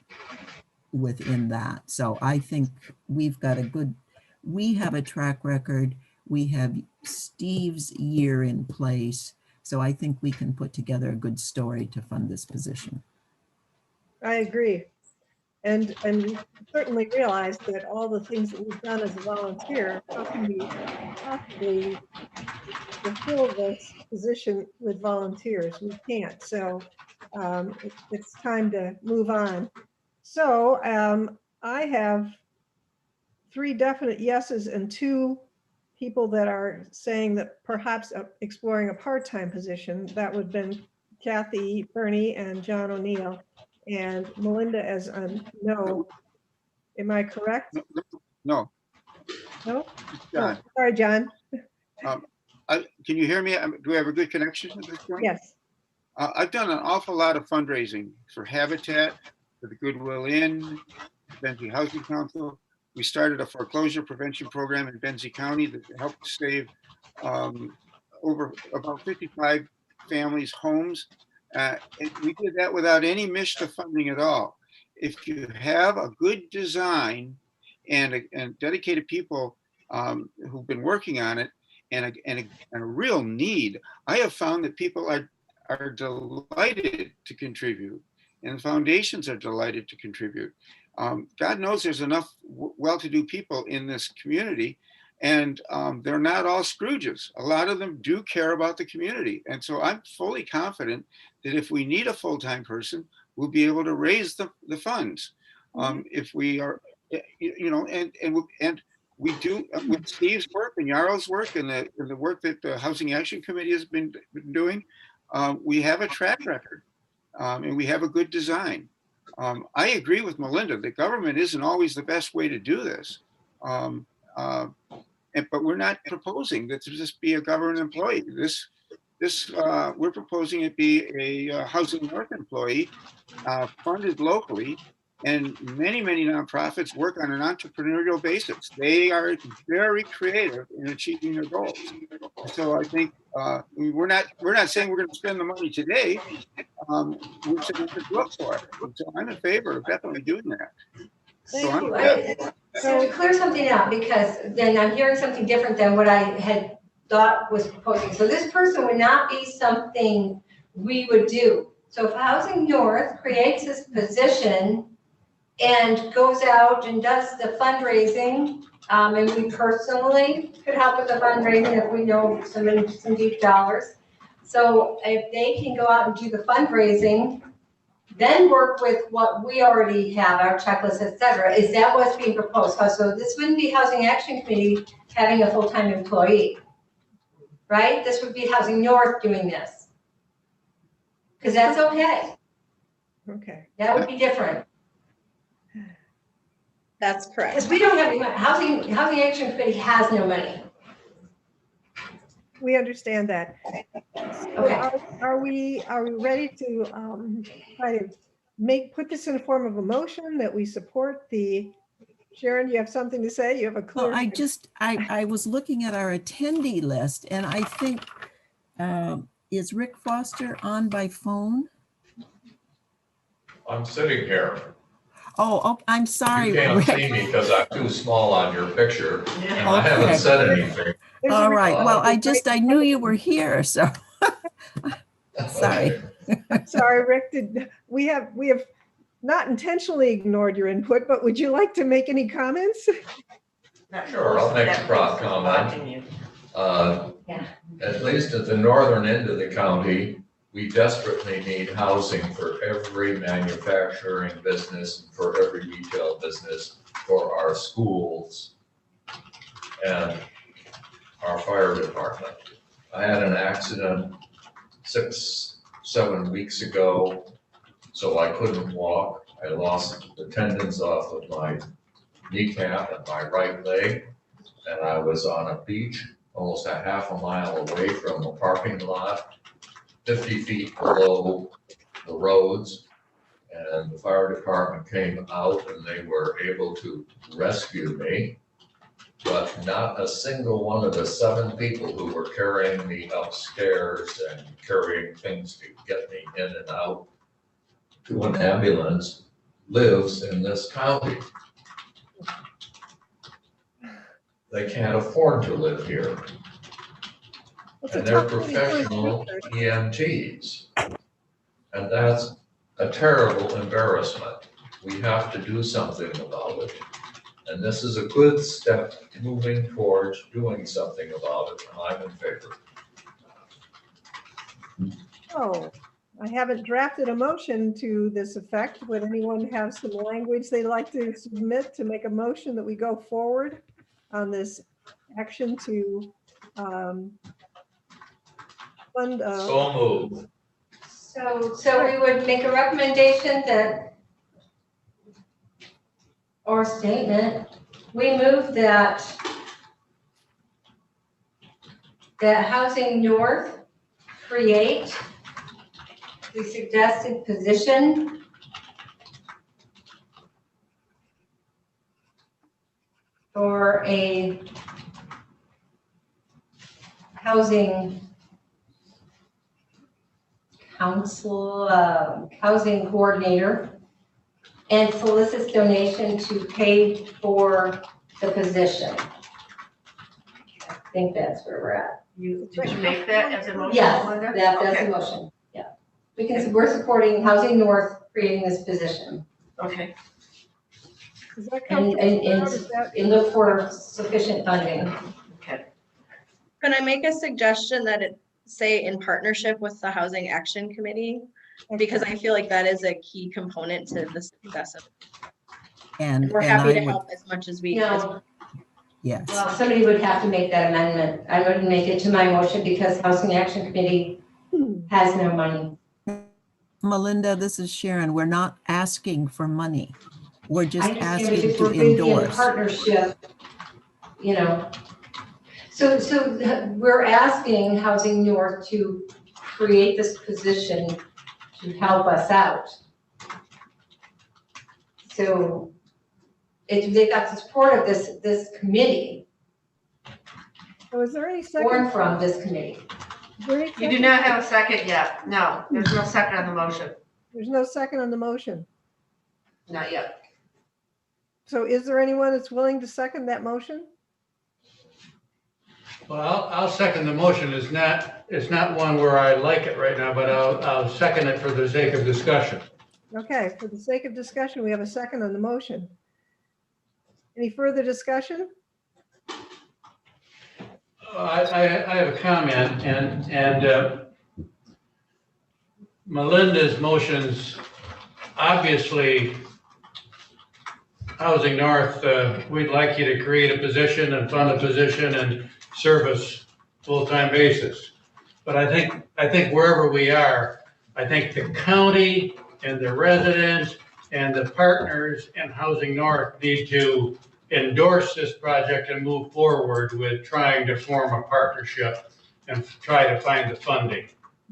within that. So I think we've got we have a track record. We have Steve's year in place. So I think we can put together a good story to fund this position. I agree. And we certainly realize that all the things that we've done as a volunteer, how can we possibly fulfill this position with volunteers? We can't. So it's time to move on. So I have 3 definite yeses and 2 people that are saying that perhaps exploring a part-time position. That would have been Kathy Burney and John O'Neill, and Melinda as a no. Am I correct? No. No? John, Oh, sorry, John. can you hear me? Do we have a good connection at this point? Yes. I've done an awful lot of fundraising for Habitat, for the Goodwill Inn, Benzie Housing Council. We started a foreclosure prevention program in Benzie County that helped save over about 55 families' homes. And we did that without any MSHDA funding at all. If you have a good design and dedicated people who've been working on it and a real need, I have found that people are delighted to contribute, and foundations are delighted to contribute. God knows there's enough well-to-do people in this community, and they're not all Scrooges. A lot of them do care about the community. And so I'm fully confident that if we need a full-time person, we'll be able to raise the funds. If we are, and we do with Steve's work and Yarrow's work and the work that the Housing Action Committee has been doing, we have a track record and we have a good design. I agree with Melinda, the government isn't always the best way to do this. But we're not proposing that to just be a government employee. We're proposing it be a Housing North employee funded locally, and many nonprofits work on an entrepreneurial basis. They are very creative in achieving their goals. So I think we're not saying we're going to spend the money today. We're saying we should look for it. And so I'm in favor of definitely doing that. So to clear something out, because then I'm hearing something different than what I had thought was proposing. So this person would not be something we would do. So if Housing North creates this position and goes out and does the fundraising, and we personally could help with the fundraising if we know some deep dollars. So if they can go out and do the fundraising, then work with what we already have, our checklist, et cetera. Is that what's being proposed? So this wouldn't be Housing Action Committee having a full-time employee, right? This would be Housing North doing this. Because that's okay. Okay. That would be different. That's correct. Because we don't have any money. Housing Action Committee has no money. We understand that. Okay. Are we ready to try to put this in a form of a motion that we support the, Sharon, you have something to say? You have a clear. Well, I was looking at our attendee list, and I think, is Rick Foster on by phone? I'm sitting here. Oh, I'm sorry. You can't Rick. see me because I'm too small on your picture. And I Okay. haven't said anything. All right. Well, I knew you were here, so sorry. Sorry, Rick, we have not intentionally ignored your input, but would you like to make any comments? Sure, I'll make a broad comment. At least at the northern end of the county, we desperately need housing for every manufacturing business, and for every retail business, for our schools and our fire department. I had an accident 6-7 weeks ago, so I couldn't walk. I lost the tendons off of my kneecap and my right leg, and I was on a beach almost a half a mile away from the parking lot, 50 feet below the roads, and the fire department came out and they were able to rescue me. But not a single one of the 7 people who were carrying me upstairs and carrying things to get me in and out to an ambulance lives in this county. They can't afford to live here. It's a And they're tough 21st professional century. EMTs. And that's a terrible embarrassment. We have to do something about it. And this is a good step moving towards doing something about it, and I'm in favor. Oh, I haven't drafted a motion to this effect. Would anyone have some language they'd like to submit to make a motion that we go forward on this action to fund? So moved. So we would make a recommendation that, or statement, we move that Housing North create the suggested position for a housing council, housing coordinator, and solicits donation to pay for the position. I think that's where we're at. Did you make that as a motion, Yes, Linda? that's Okay. a motion, yeah. We're supporting Housing North creating this position Okay. Is that and, comfortable? and, and, Is that- and look for sufficient funding. Can I make a suggestion that it say in partnership with the Housing Action Committee? Because I feel like that is a key component to the success of it. And We're and happy I to would, help as much as we. No. yes. Well, somebody would have to make that amendment. I wouldn't make it to my motion because Housing Action Committee has no money. Melinda, this is Sharon. We're not asking for money. We're just I understand asking because to we're busy in endorse. partnership, you know. So we're asking Housing North to create this position to help us out. So they got the support of this committee, So is there any born second? from this committee. is there any You do second? not have a second yet. No, there's no second on the motion. There's no second on the motion. Not yet. So is there anyone that's willing to second that motion? Well, I'll second the motion. It's not one where I like it right now, but I'll second it for the sake of discussion. Okay, for the sake of discussion, we have a second on the motion. Any further discussion? I have a comment and Melinda's motions, obviously, Housing North, we'd like you to create a position and fund a position and service full-time basis. But I think wherever we are, I think the county and the residents and the partners in Housing North need to endorse this project and move forward with trying to form a partnership and try to find the funding.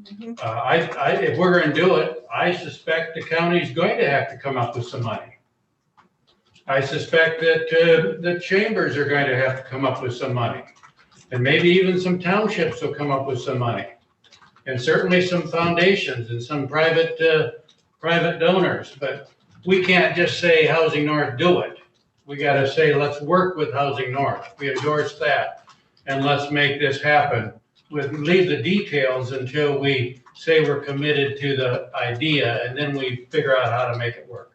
If we're going to do it, I suspect the county's going to have to come up with some money. I suspect that the chambers are going to have to come up with some money. And maybe even some townships will come up with some money. And certainly some foundations and some private donors. But we can't just say Housing North, do it. We got to say, let's work with Housing North. We endorse that. And let's make this happen. Leave the details until we say we're committed to the idea, and then we figure out how to make it work.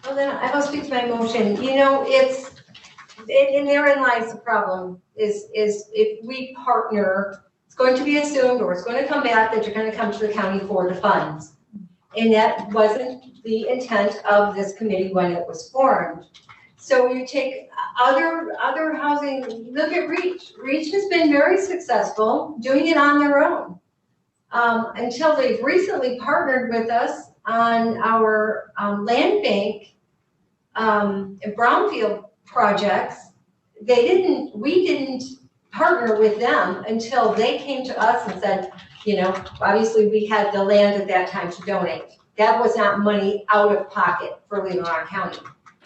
Well, then I will speak to my motion. You know, and therein lies the problem, is if we partner, it's going to be assumed, or it's going to come back that you're gonna come to the county for the funds. And that wasn't the intent of this committee when it was formed. So you take other housing, look at Reach. Reach has been very successful doing it on their own. Until they've recently partnered with us on our land bank brownfield projects. We didn't partner with them until they came to us and said, you know, obviously we had the land at that time to donate. That was not money out of pocket for Leelanau County.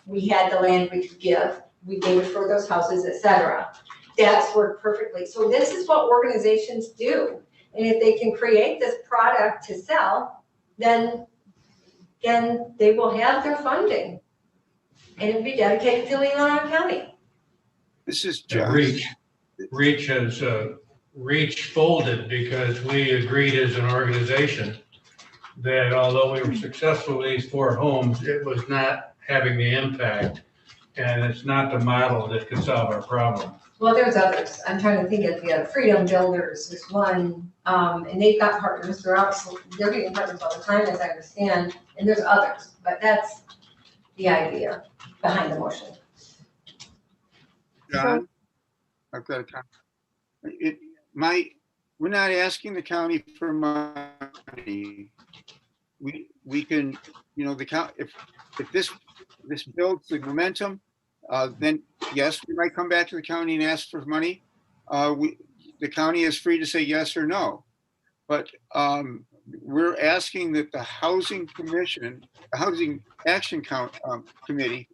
We had the land we could give. We gave it for those houses, et cetera. That's worked perfectly. So this is what organizations do. And if they can create this product to sell, then they will have their funding. And it'll be dedicated to Leelanau County. This is John. Reach has, Reach folded because we agreed as an organization that although we were successful with these 4 homes, it was not having the impact. And it's not the model that could solve our problem. Well, there's others. I'm trying to think of the Freedom Builders is one, and they've got partners. They're getting partners all the time, as I understand, and there's others. But that's the idea behind the motion. John, I've got a comment. We're not asking the county for money. We can, you know, the county, if this builds the momentum, then yes, we might come back to the county and ask for money. The county is free to say yes or no. But we're asking that the Housing Commission, the Housing Action Committee,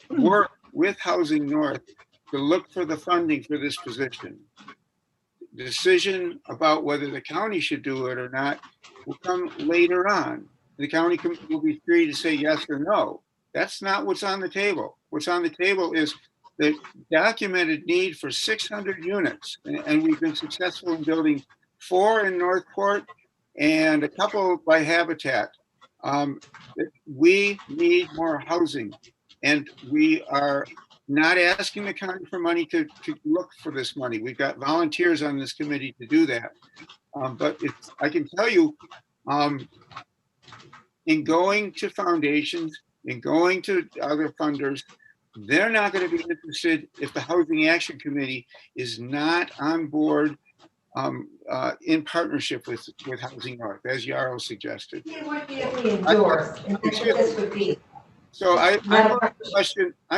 work with Housing North to look for the funding for this position. The decision about whether the county should do it or not will come later on. The county will be free to say yes or no. That's not what's on the table. What's on the table is the documented need for 600 units. And we've been successful in building 4 in Northport and a couple by Habitat. We need more housing, and we are not asking the county for money to look for this money. We've got volunteers on this committee to do that. But I can tell you, in going to foundations, in going to other funders, they're not going to be interested if the Housing Action Committee is not on board in partnership with Housing North, as Yarrow suggested. It would be if we endorse, and that's what this would be. So I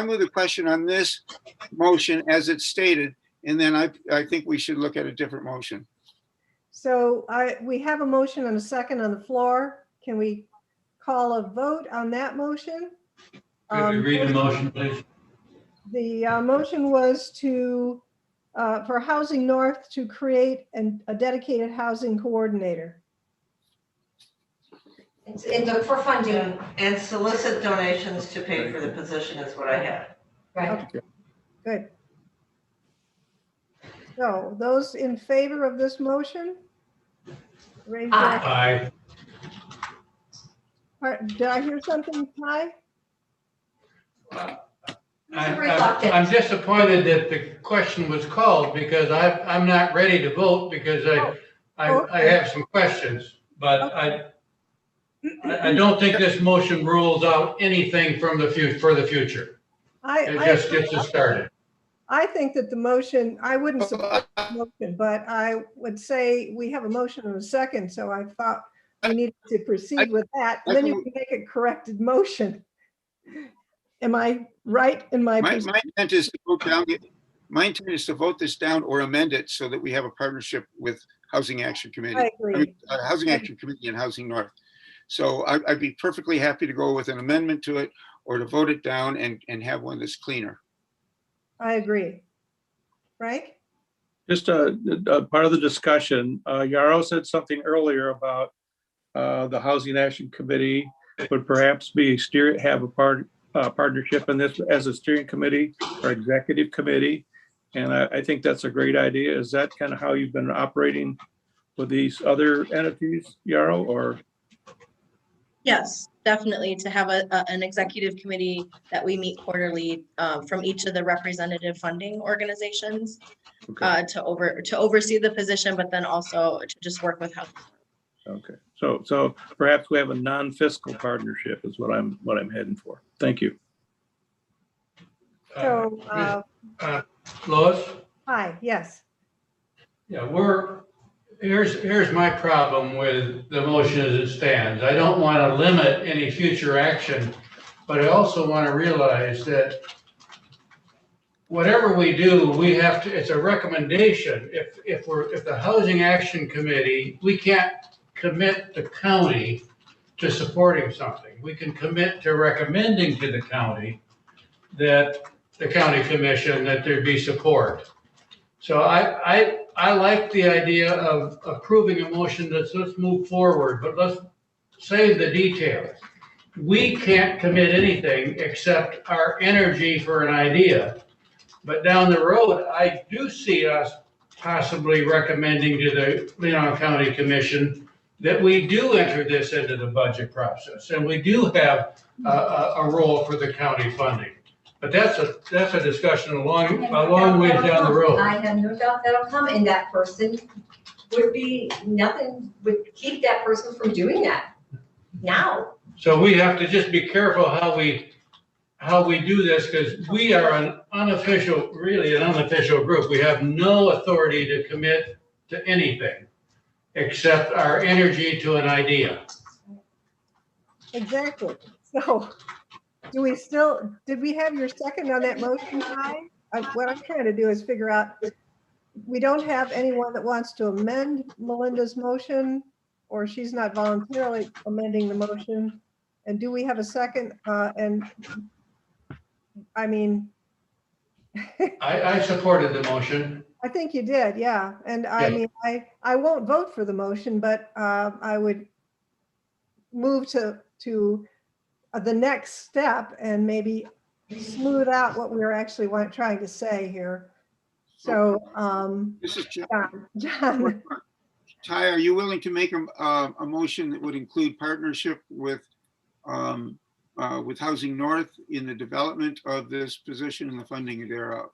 move the question on this motion as it's stated, and then I think we should look at a different motion. So we have a motion and a second on the floor. Can we call a vote on that motion? Could you read the motion, please? The motion was to, for Housing North to create a dedicated housing coordinator. And look for funding, And solicit donations to pay for the position is what I had. right? Okay, good. So those in favor of this motion? Raise your- Aye. Did I hear something, Ty? I'm disappointed that the question was called because I'm not ready to vote because I have some questions, but I don't think this motion rules out anything for the future. It just gets us started. I think that the motion, I wouldn't support the motion, but I would say we have a motion and a second, so I thought we needed to proceed with that. Then you can make a corrected motion. Am I right in my? My intent is to vote down. My intent is to vote this down or amend it so that we have a partnership with Housing Action Committee. I agree. Housing Action Committee and Housing North. So I'd be perfectly happy to go with an amendment to it or to vote it down and have one that's cleaner. I agree. Frank? Just a part of the discussion, Yarrow said something earlier about the Housing Action Committee would perhaps have a partnership in this as a steering committee or executive committee. And I think that's a great idea. Is that kind of how you've been operating with these other entities, Yarrow, or? Yes, definitely to have an executive committee that we meet quarterly from each of the representative funding organizations Okay, to oversee the position, but then also to just work with health. okay. So perhaps we have a non-fiscal partnership is what I'm heading for. Thank you. So, Lois? hi, yes. Yeah, here's my problem with the motion as it stands. I don't want to limit any future action, but I also want to realize that whatever we do, we have to, it's a recommendation. If the Housing Action Committee, we can't commit the county to supporting something. We can commit to recommending to the county that the county commission, that there be support. So I like the idea of approving a motion let's move forward, but let's save the details. We can't commit anything except our energy for an idea. But down the road, I do see us possibly recommending to the Leelanau County Commission that we do enter this into the budget process and we do have a role for the county funding. But that's a discussion a long ways down the road. I have no doubt that'll come, and that person would keep that person from doing that now. So we have to just be careful how we do this, because we are an unofficial group. We have no authority to commit to anything except our energy to an idea. Exactly. So did we have your second on that motion, Ty? What I'm trying to do is figure out, we don't have anyone that wants to amend Melinda's motion, or she's not voluntarily amending the motion. And do we have a second? And I mean, I supported the motion. I think you did, yeah. And I mean, I won't vote for the motion, but I would move to the next step and maybe smooth out what we're actually trying to say here. So, This is John. Ty, are you willing to make a motion that would include partnership with Housing North in the development of this position and the funding thereof?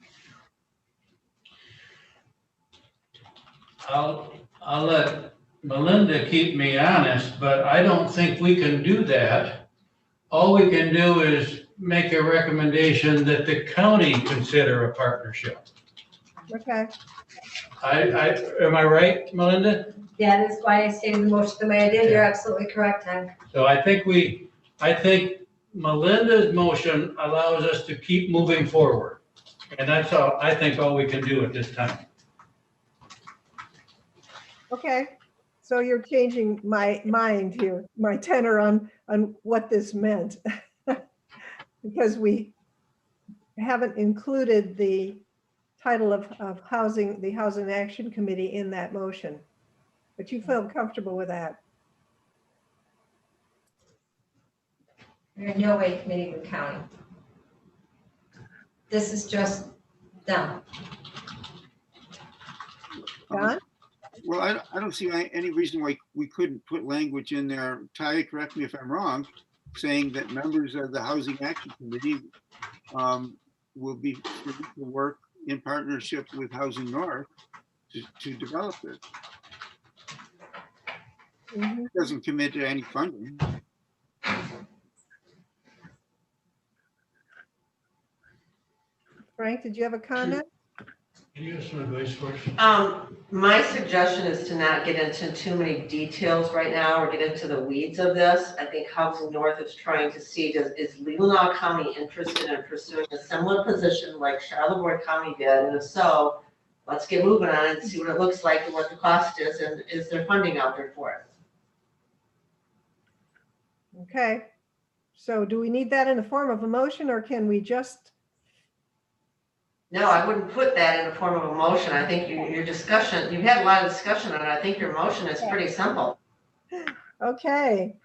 I'll let Melinda keep me honest, but I don't think we can do that. All we can do is make a recommendation that the county consider a partnership. Okay. Am I right, Melinda? That is why I stated the motion the way I did. You're absolutely correct, Ty. So I think Melinda's motion allows us to keep moving forward. And that's all we can do at this time. Okay. So you're changing my mind here, my tenor on what this meant. Because we haven't included the title of the Housing Action Committee in that motion. But you feel comfortable with that? There's no way committee with county. This is just them. John? Well, I don't see any reason why we couldn't put language in there. Ty, correct me if I'm wrong, saying that members of the Housing Action Committee will be free to work in partnership with Housing North to develop it. Mhm. It doesn't commit to any funding. Frank, did you have a comment? Can you give some advice for us? My suggestion is to not get into too many details right now or get into the weeds of this. I think Housing North is trying to see, is Leelanau County interested in pursuing a similar position like Charlotte County did? And if so, let's get moving on it and see what it looks like and what the cost is, and is there funding out there for it? Okay. So do we need that in the form of a motion, or can we just? No, I wouldn't put that in the form of a motion. I think your discussion, you've had a lot of discussion on it. I think your motion is pretty simple. Okay.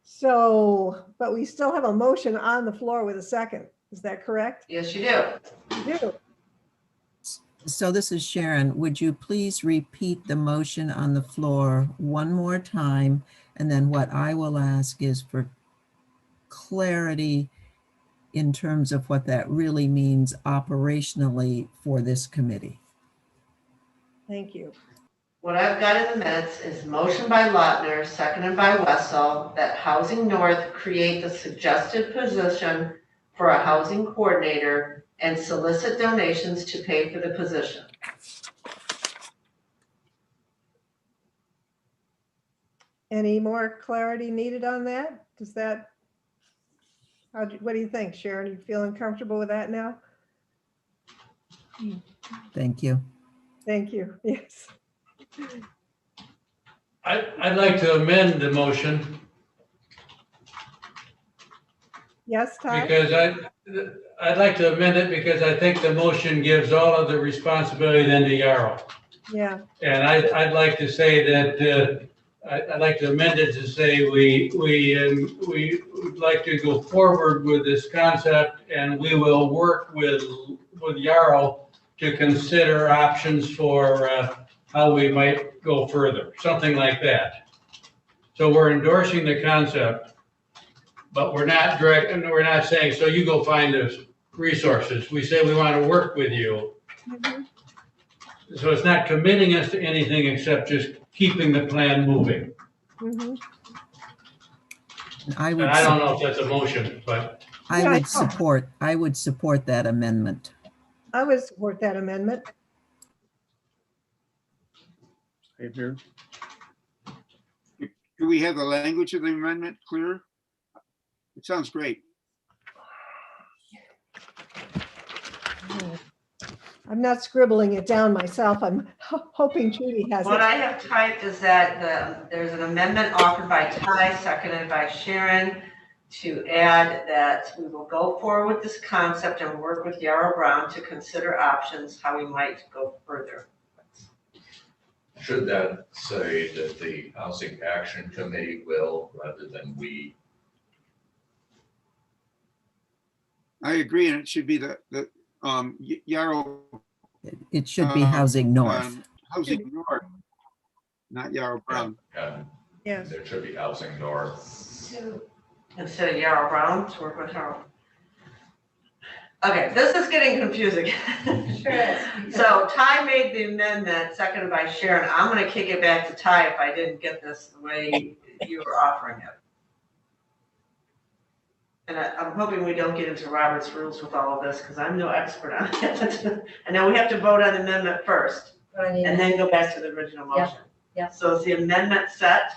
So, but we still have a motion on the floor with a second. Is that correct? Yes, you do. You do. So this is Sharon. Would you please repeat the motion on the floor one more time? And then what I will ask is for clarity in terms of what that really means operationally for this committee. Thank you. What I've got in the minutes is motion by Lautner, seconded by Wessel, that Housing North create the suggested position for a housing coordinator and solicit donations to pay for the position. Any more clarity needed on that? Does that, what do you think, Sharon? You feeling comfortable with that now? Thank you. Thank you. Yes. I'd like to amend the motion Yes, Ty? because I'd like to amend it because I think the motion gives all of the responsibility then to Yarrow. Yeah. And I'd like to say that, I'd like to amend it to say we would like to go forward with this concept and we will work with Yarrow to consider options for how we might go further, something like that. So we're endorsing the concept, but we're not direct, and we're not saying, so you go find those resources. We say we want to work with you. Mhm. So it's not committing us to anything except just keeping the plan moving. Mhm. And I And would, I don't know if that's a motion, but I Yeah, I would know. support that amendment. I would support that amendment. Same here. Do we have the language of the amendment clear? It sounds great. I'm not scribbling it down myself. I'm hoping Trudy has What it. I have typed is that there's an amendment offered by Ty, seconded by Sharon, to add that we will go forward with this concept and work with Yarrow Brown to consider options, how we might go further. Should that say that the Housing Action Committee will rather than we? I agree, and it should be the Yarrow. It should be Housing North. Housing North, not Yarrow Brown. And Yes. there should be Housing North. So, instead of Yarrow Brown, to work with Harold. Okay, this is getting confusing. Sure is. So Ty made the amendment, seconded by Sharon. I'm gonna kick it back to Ty if I didn't get this the way you were offering it. And I'm hoping we don't get into Robert's rules with all of this, because I'm no expert on it. I know we have to vote on the amendment first, and then go back to the original motion. Yeah. So is the amendment set?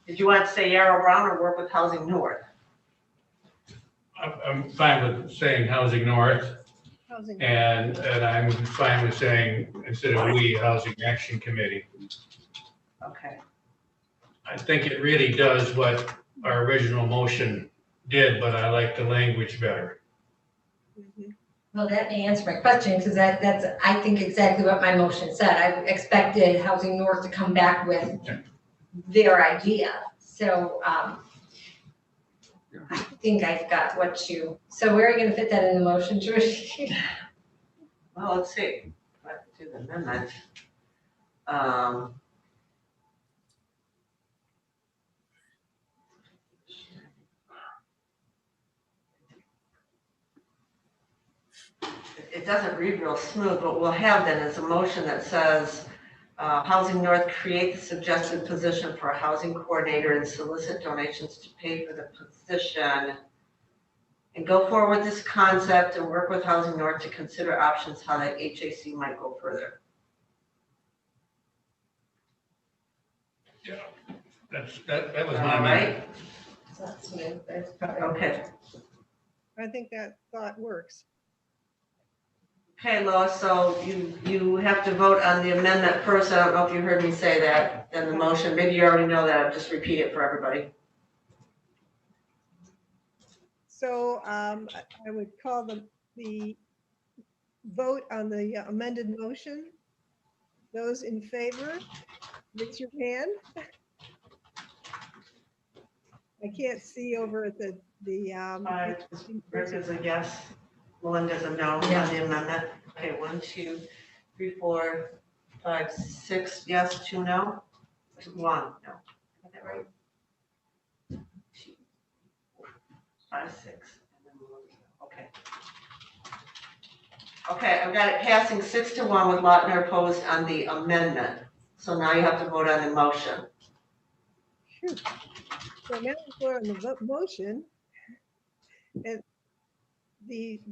Did you want to say Yarrow Brown or work with Housing North? I'm fine with saying Housing North. Housing. And I'm fine with saying, instead of we, Housing Action Committee. Okay. I think it really does what our original motion did, but I like the language better. Mhm. Well, that may answer my question, because that's, I think, exactly what my motion said. I expected Housing North to come back with their idea. So I think I've got what you, so where are you gonna fit that in the motion, Trish? Well, let's see. Let's do the amendment. It doesn't read real smooth. What we'll have then is a motion that says, Housing North create the suggested position for a housing coordinator and solicit donations to pay for the position. And go forward with this concept and work with Housing North to consider options how the HAC might go further. That was All my amendment. right? That's probably. Okay. I think that thought works. Okay, Lois, so you have to vote on the amendment first. I don't know if you heard me say that in the motion. Maybe you already know that. I'll just repeat it for everybody. So I would call the vote on the amended motion. Those in favor, raise your hand. I can't see over at the. Rick is a yes. Melinda's a no on the amendment. Okay, 1, 2, 3, 4, 5, 6, yes, 2, no? 1, no. Got that right? 2, 5, 6. And then 1, okay. Okay, I've got it passing 6-1 with Lautner opposed on the amendment. So now you have to vote on the motion. Phew. So now we're on the motion. And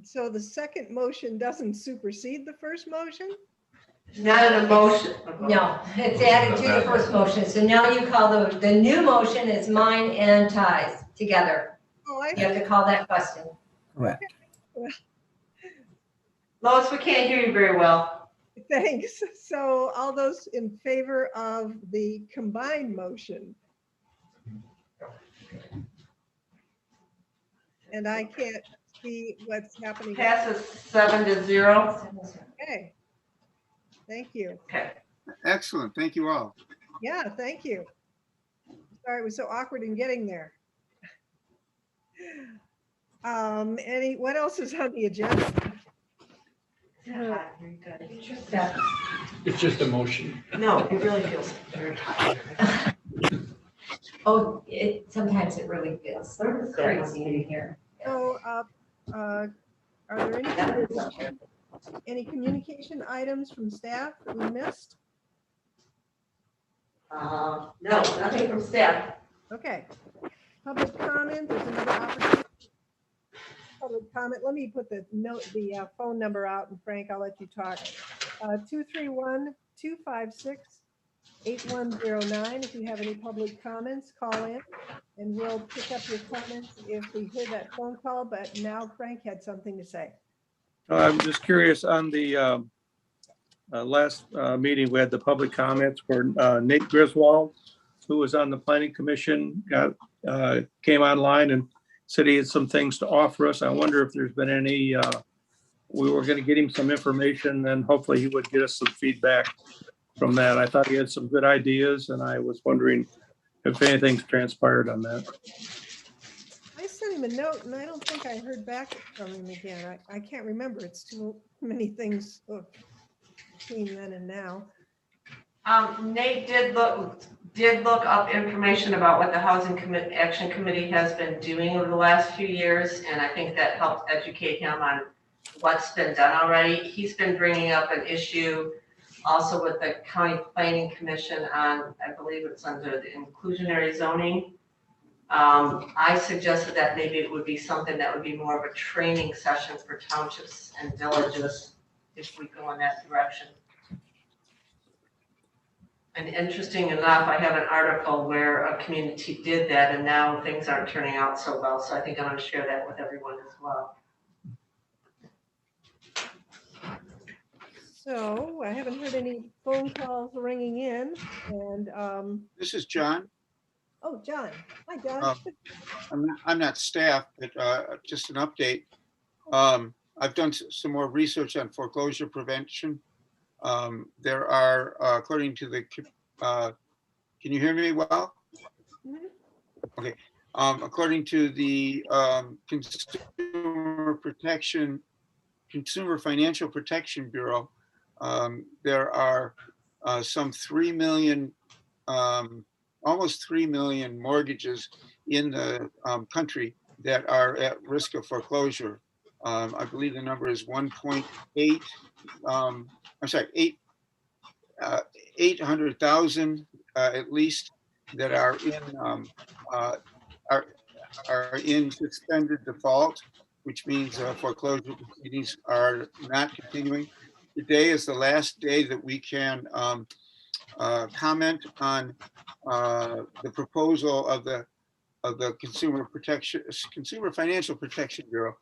so the second motion doesn't supersede the first motion? Not an emotion. No, it's added to the first motion. So now you call the new motion is mine and Ty's together. Oh, I You have to call that question. Correct. Lois, we can't hear you very well. Thanks. So all those in favor of the combined motion? And I can't see what's happening. Passes 7-0. Okay. Thank you. Okay. Excellent. Thank you all. Yeah, thank you. Sorry, it was so awkward in getting there. What else is on the agenda? It's just a motion. No, it really feels very hot. Oh, sometimes it really feels crazy in here. So, are there any communication items from staff that we missed? No, nothing from staff. Okay. Public comment, there's another opportunity. Public comment, let me put the phone number out, and Frank, I'll let you talk. 231-256-8109. If you have any public comments, call in, and we'll pick up your comments if we hear that phone call. But now Frank had something to say. I'm just curious on the last meeting, we had the public comments where Nate Griswold, who was on the planning commission, came online and said he had some things to offer us. I wonder if there's been any, we were going to get him some information and hopefully he would get us some feedback from that. I thought he had some good ideas and I was wondering if anything's transpired on that. I sent him a note and I don't think I heard back from him again. I can't remember. It's too many things between then and now. Nate did look up information about what the Housing Action Committee has been doing over the last few years, and I think that helped educate him on what's been done already. He's been bringing up an issue also with the County Planning Commission on, I believe it's under the inclusionary zoning. I suggested that maybe it would be something that would be more of a training session for townships and villages if we go in that direction. And interesting enough, I have an article where a community did that and now things aren't turning out so well. So I think I'm going to share that with everyone as well. So I haven't heard any phone calls ringing in, and This is John. oh, John. Hi, John. I'm not staff, but just an update. I've done some more research on foreclosure prevention. There are, according to the, can you hear me well? Mhm. Okay. According to the Consumer Financial Protection Bureau, there are some 3 million, almost 3 million mortgages in the country that are at risk of foreclosure. I believe the number is 1.8. I'm sorry, 800,000 at least that are in suspended default, which means foreclosure proceedings are not continuing. Today is the last day that we can comment on the proposal of the Consumer Financial Protection Bureau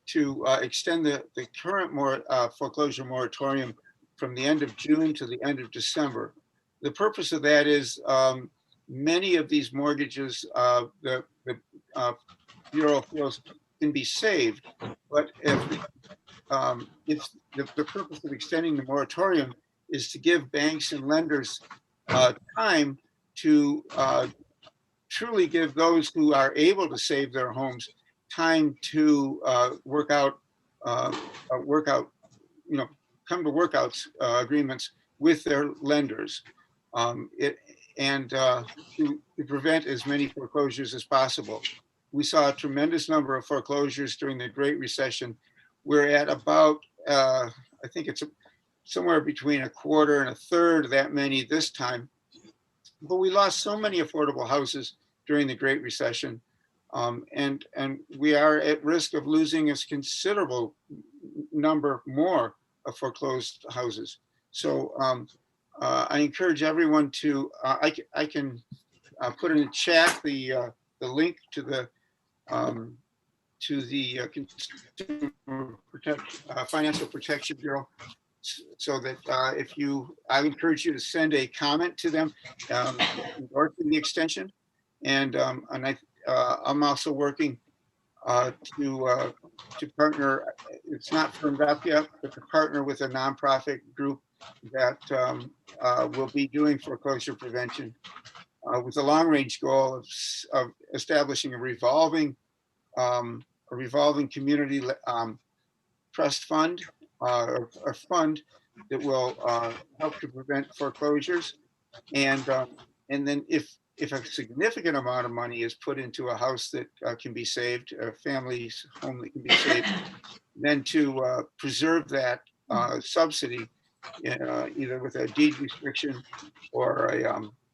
to extend the current foreclosure moratorium from the end of June to the end of December. The purpose of that is many of these mortgages the Bureau feels can be saved, but if the purpose of extending the moratorium is to give banks and lenders time to truly give those who are able to save their homes time to work out work out, come to workouts agreements with their lenders. To prevent as many foreclosures as possible. We saw a tremendous number of foreclosures during the Great Recession. We're at about, I think it's somewhere between a quarter and a third of that many this time. But we lost so many affordable houses during the Great Recession. And we are at risk of losing a considerable number more of foreclosed houses. So I encourage everyone to, I can put in the chat the link to the Consumer Financial Protection Bureau, so that I encourage you to send a comment to them endorsing the extension, and I'm also working to partner. It's not firmed up yet, but to partner with a nonprofit group that will be doing foreclosure prevention with a long-range goal of establishing a revolving community trust fund, or a fund that will help to prevent foreclosures, and then if a significant amount of money is put into a house that can be saved, a family's home that can be saved, then to preserve that subsidy, either with a deed restriction or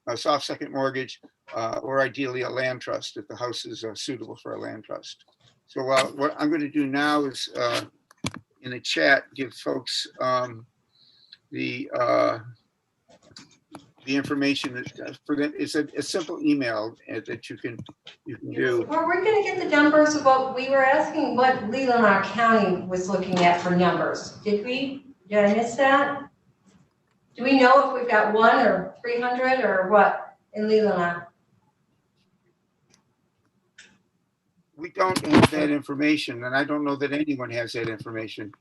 a soft second mortgage, or ideally a land trust if the house is suitable for a land trust. So what I'm going to do now is in the chat give folks the information that for them. It's a simple email that you can do. Well, we're gonna get the numbers of what we were asking, what Leelanau County was looking at for numbers. Did I miss that? Do we know if we've got 1 or 300 or what in Leelanau? We don't have that information, and I don't know that anyone has that information.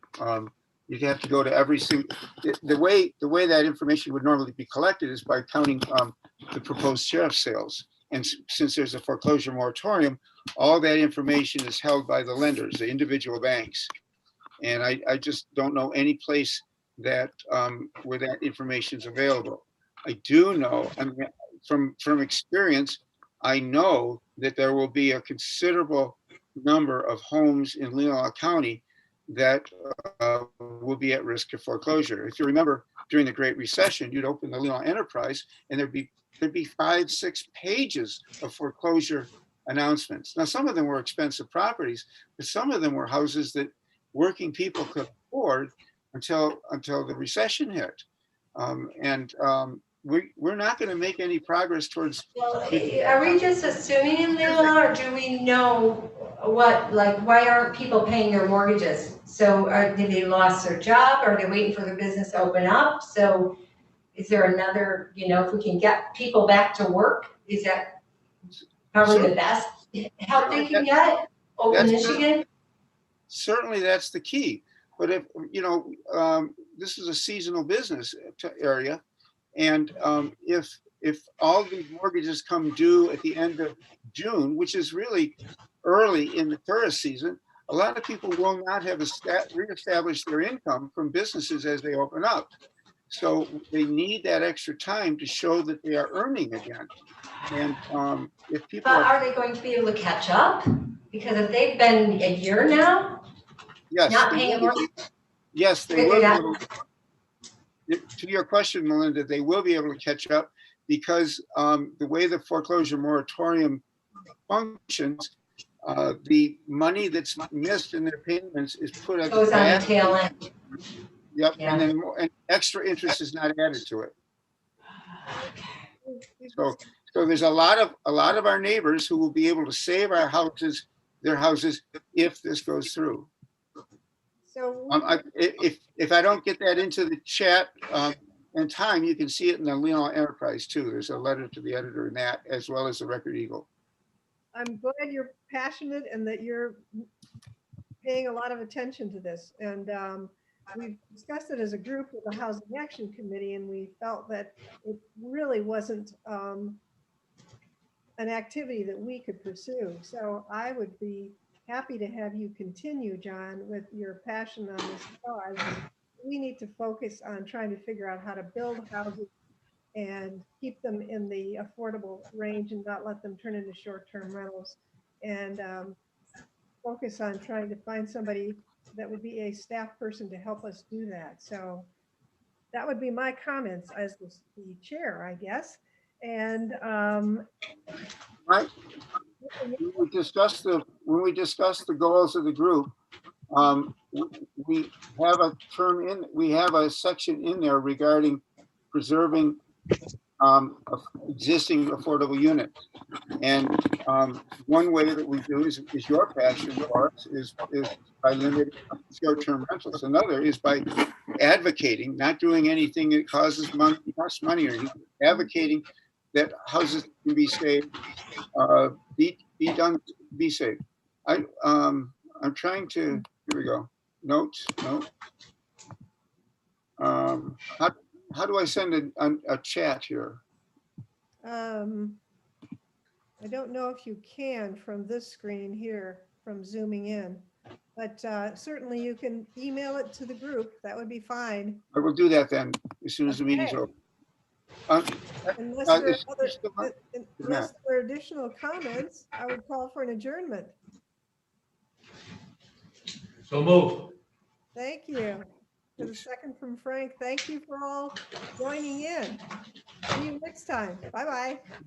You'd have to go to every single. The way that information would normally be collected is by counting the proposed sheriff sales. And since there's a foreclosure moratorium, all that information is held by the lenders, the individual banks. And I just don't know any place that where that information is available. I do know, I mean, from experience, I know that there will be a considerable number of homes in Leelanau County that will be at risk of foreclosure. If you remember, during the Great Recession, you'd open the Leelanau Enterprise, and there'd be 5-6 pages of foreclosure announcements. Now, some of them were expensive properties, but some of them were houses that working people could afford until the recession hit. We're not going to make any progress towards. Well, are we just assuming in Leelanau, or do we know what, like, why aren't people paying their mortgages? So did they lost their job? Or are they waiting for the business to open up? So is there another, if we can get people back to work, is that probably the best help they can get? Open Michigan? Certainly that's the key. But if, this is a seasonal business area. And if all these mortgages come due at the end of June, which is really early in the tourist season, a lot of people will not have reestablished their income from businesses as they open up. So they need that extra time to show that they are earning again. And if people are they going to be able to catch up? Because if they've been a year now, not paying mortgage. Yes, they will be able to. To your question, Melinda, they will be able to catch up because the way the foreclosure moratorium functions, the money that's missed in their payments is put at goes on the tail end. Yep, yeah. And then and extra interest is not added to it. So there's a lot of our neighbors who will be able to save their houses if this goes through. So if I don't get that into the chat in time, you can see it in the Leelanau Enterprise too. There's a letter to the editor in that, as well as the Record Eagle. I'm glad you're passionate and that you're paying a lot of attention to this. And we've discussed it as a group with the Housing Action Committee, and we felt that it really wasn't an activity that we could pursue. So I would be happy to have you continue, John, with your passion on this cause. We need to focus on trying to figure out how to build houses and keep them in the affordable range and not let them turn into short-term rentals. And focus on trying to find somebody that would be a staff person to help us do that. So that would be my comments as the chair, I guess. And Right. When we discuss the goals of the group, we have a we have a section in there regarding preserving existing affordable units. And one way that we do is your passion for us is by limiting short-term rentals. Another is by advocating, not doing anything that causes costs money, or advocating that houses can be saved, be safe. I'm trying to, here we go. Notes. How do I send a chat here? I don't know if you can from this screen here, from zooming in, but certainly you can email it to the group. That would be fine. I will do that then, as soon as the meeting's Okay. over. Unless there are additional comments, I would call for an adjournment. So move. Thank you. For the second from Frank, thank you for all joining in. See you next time. Bye-bye.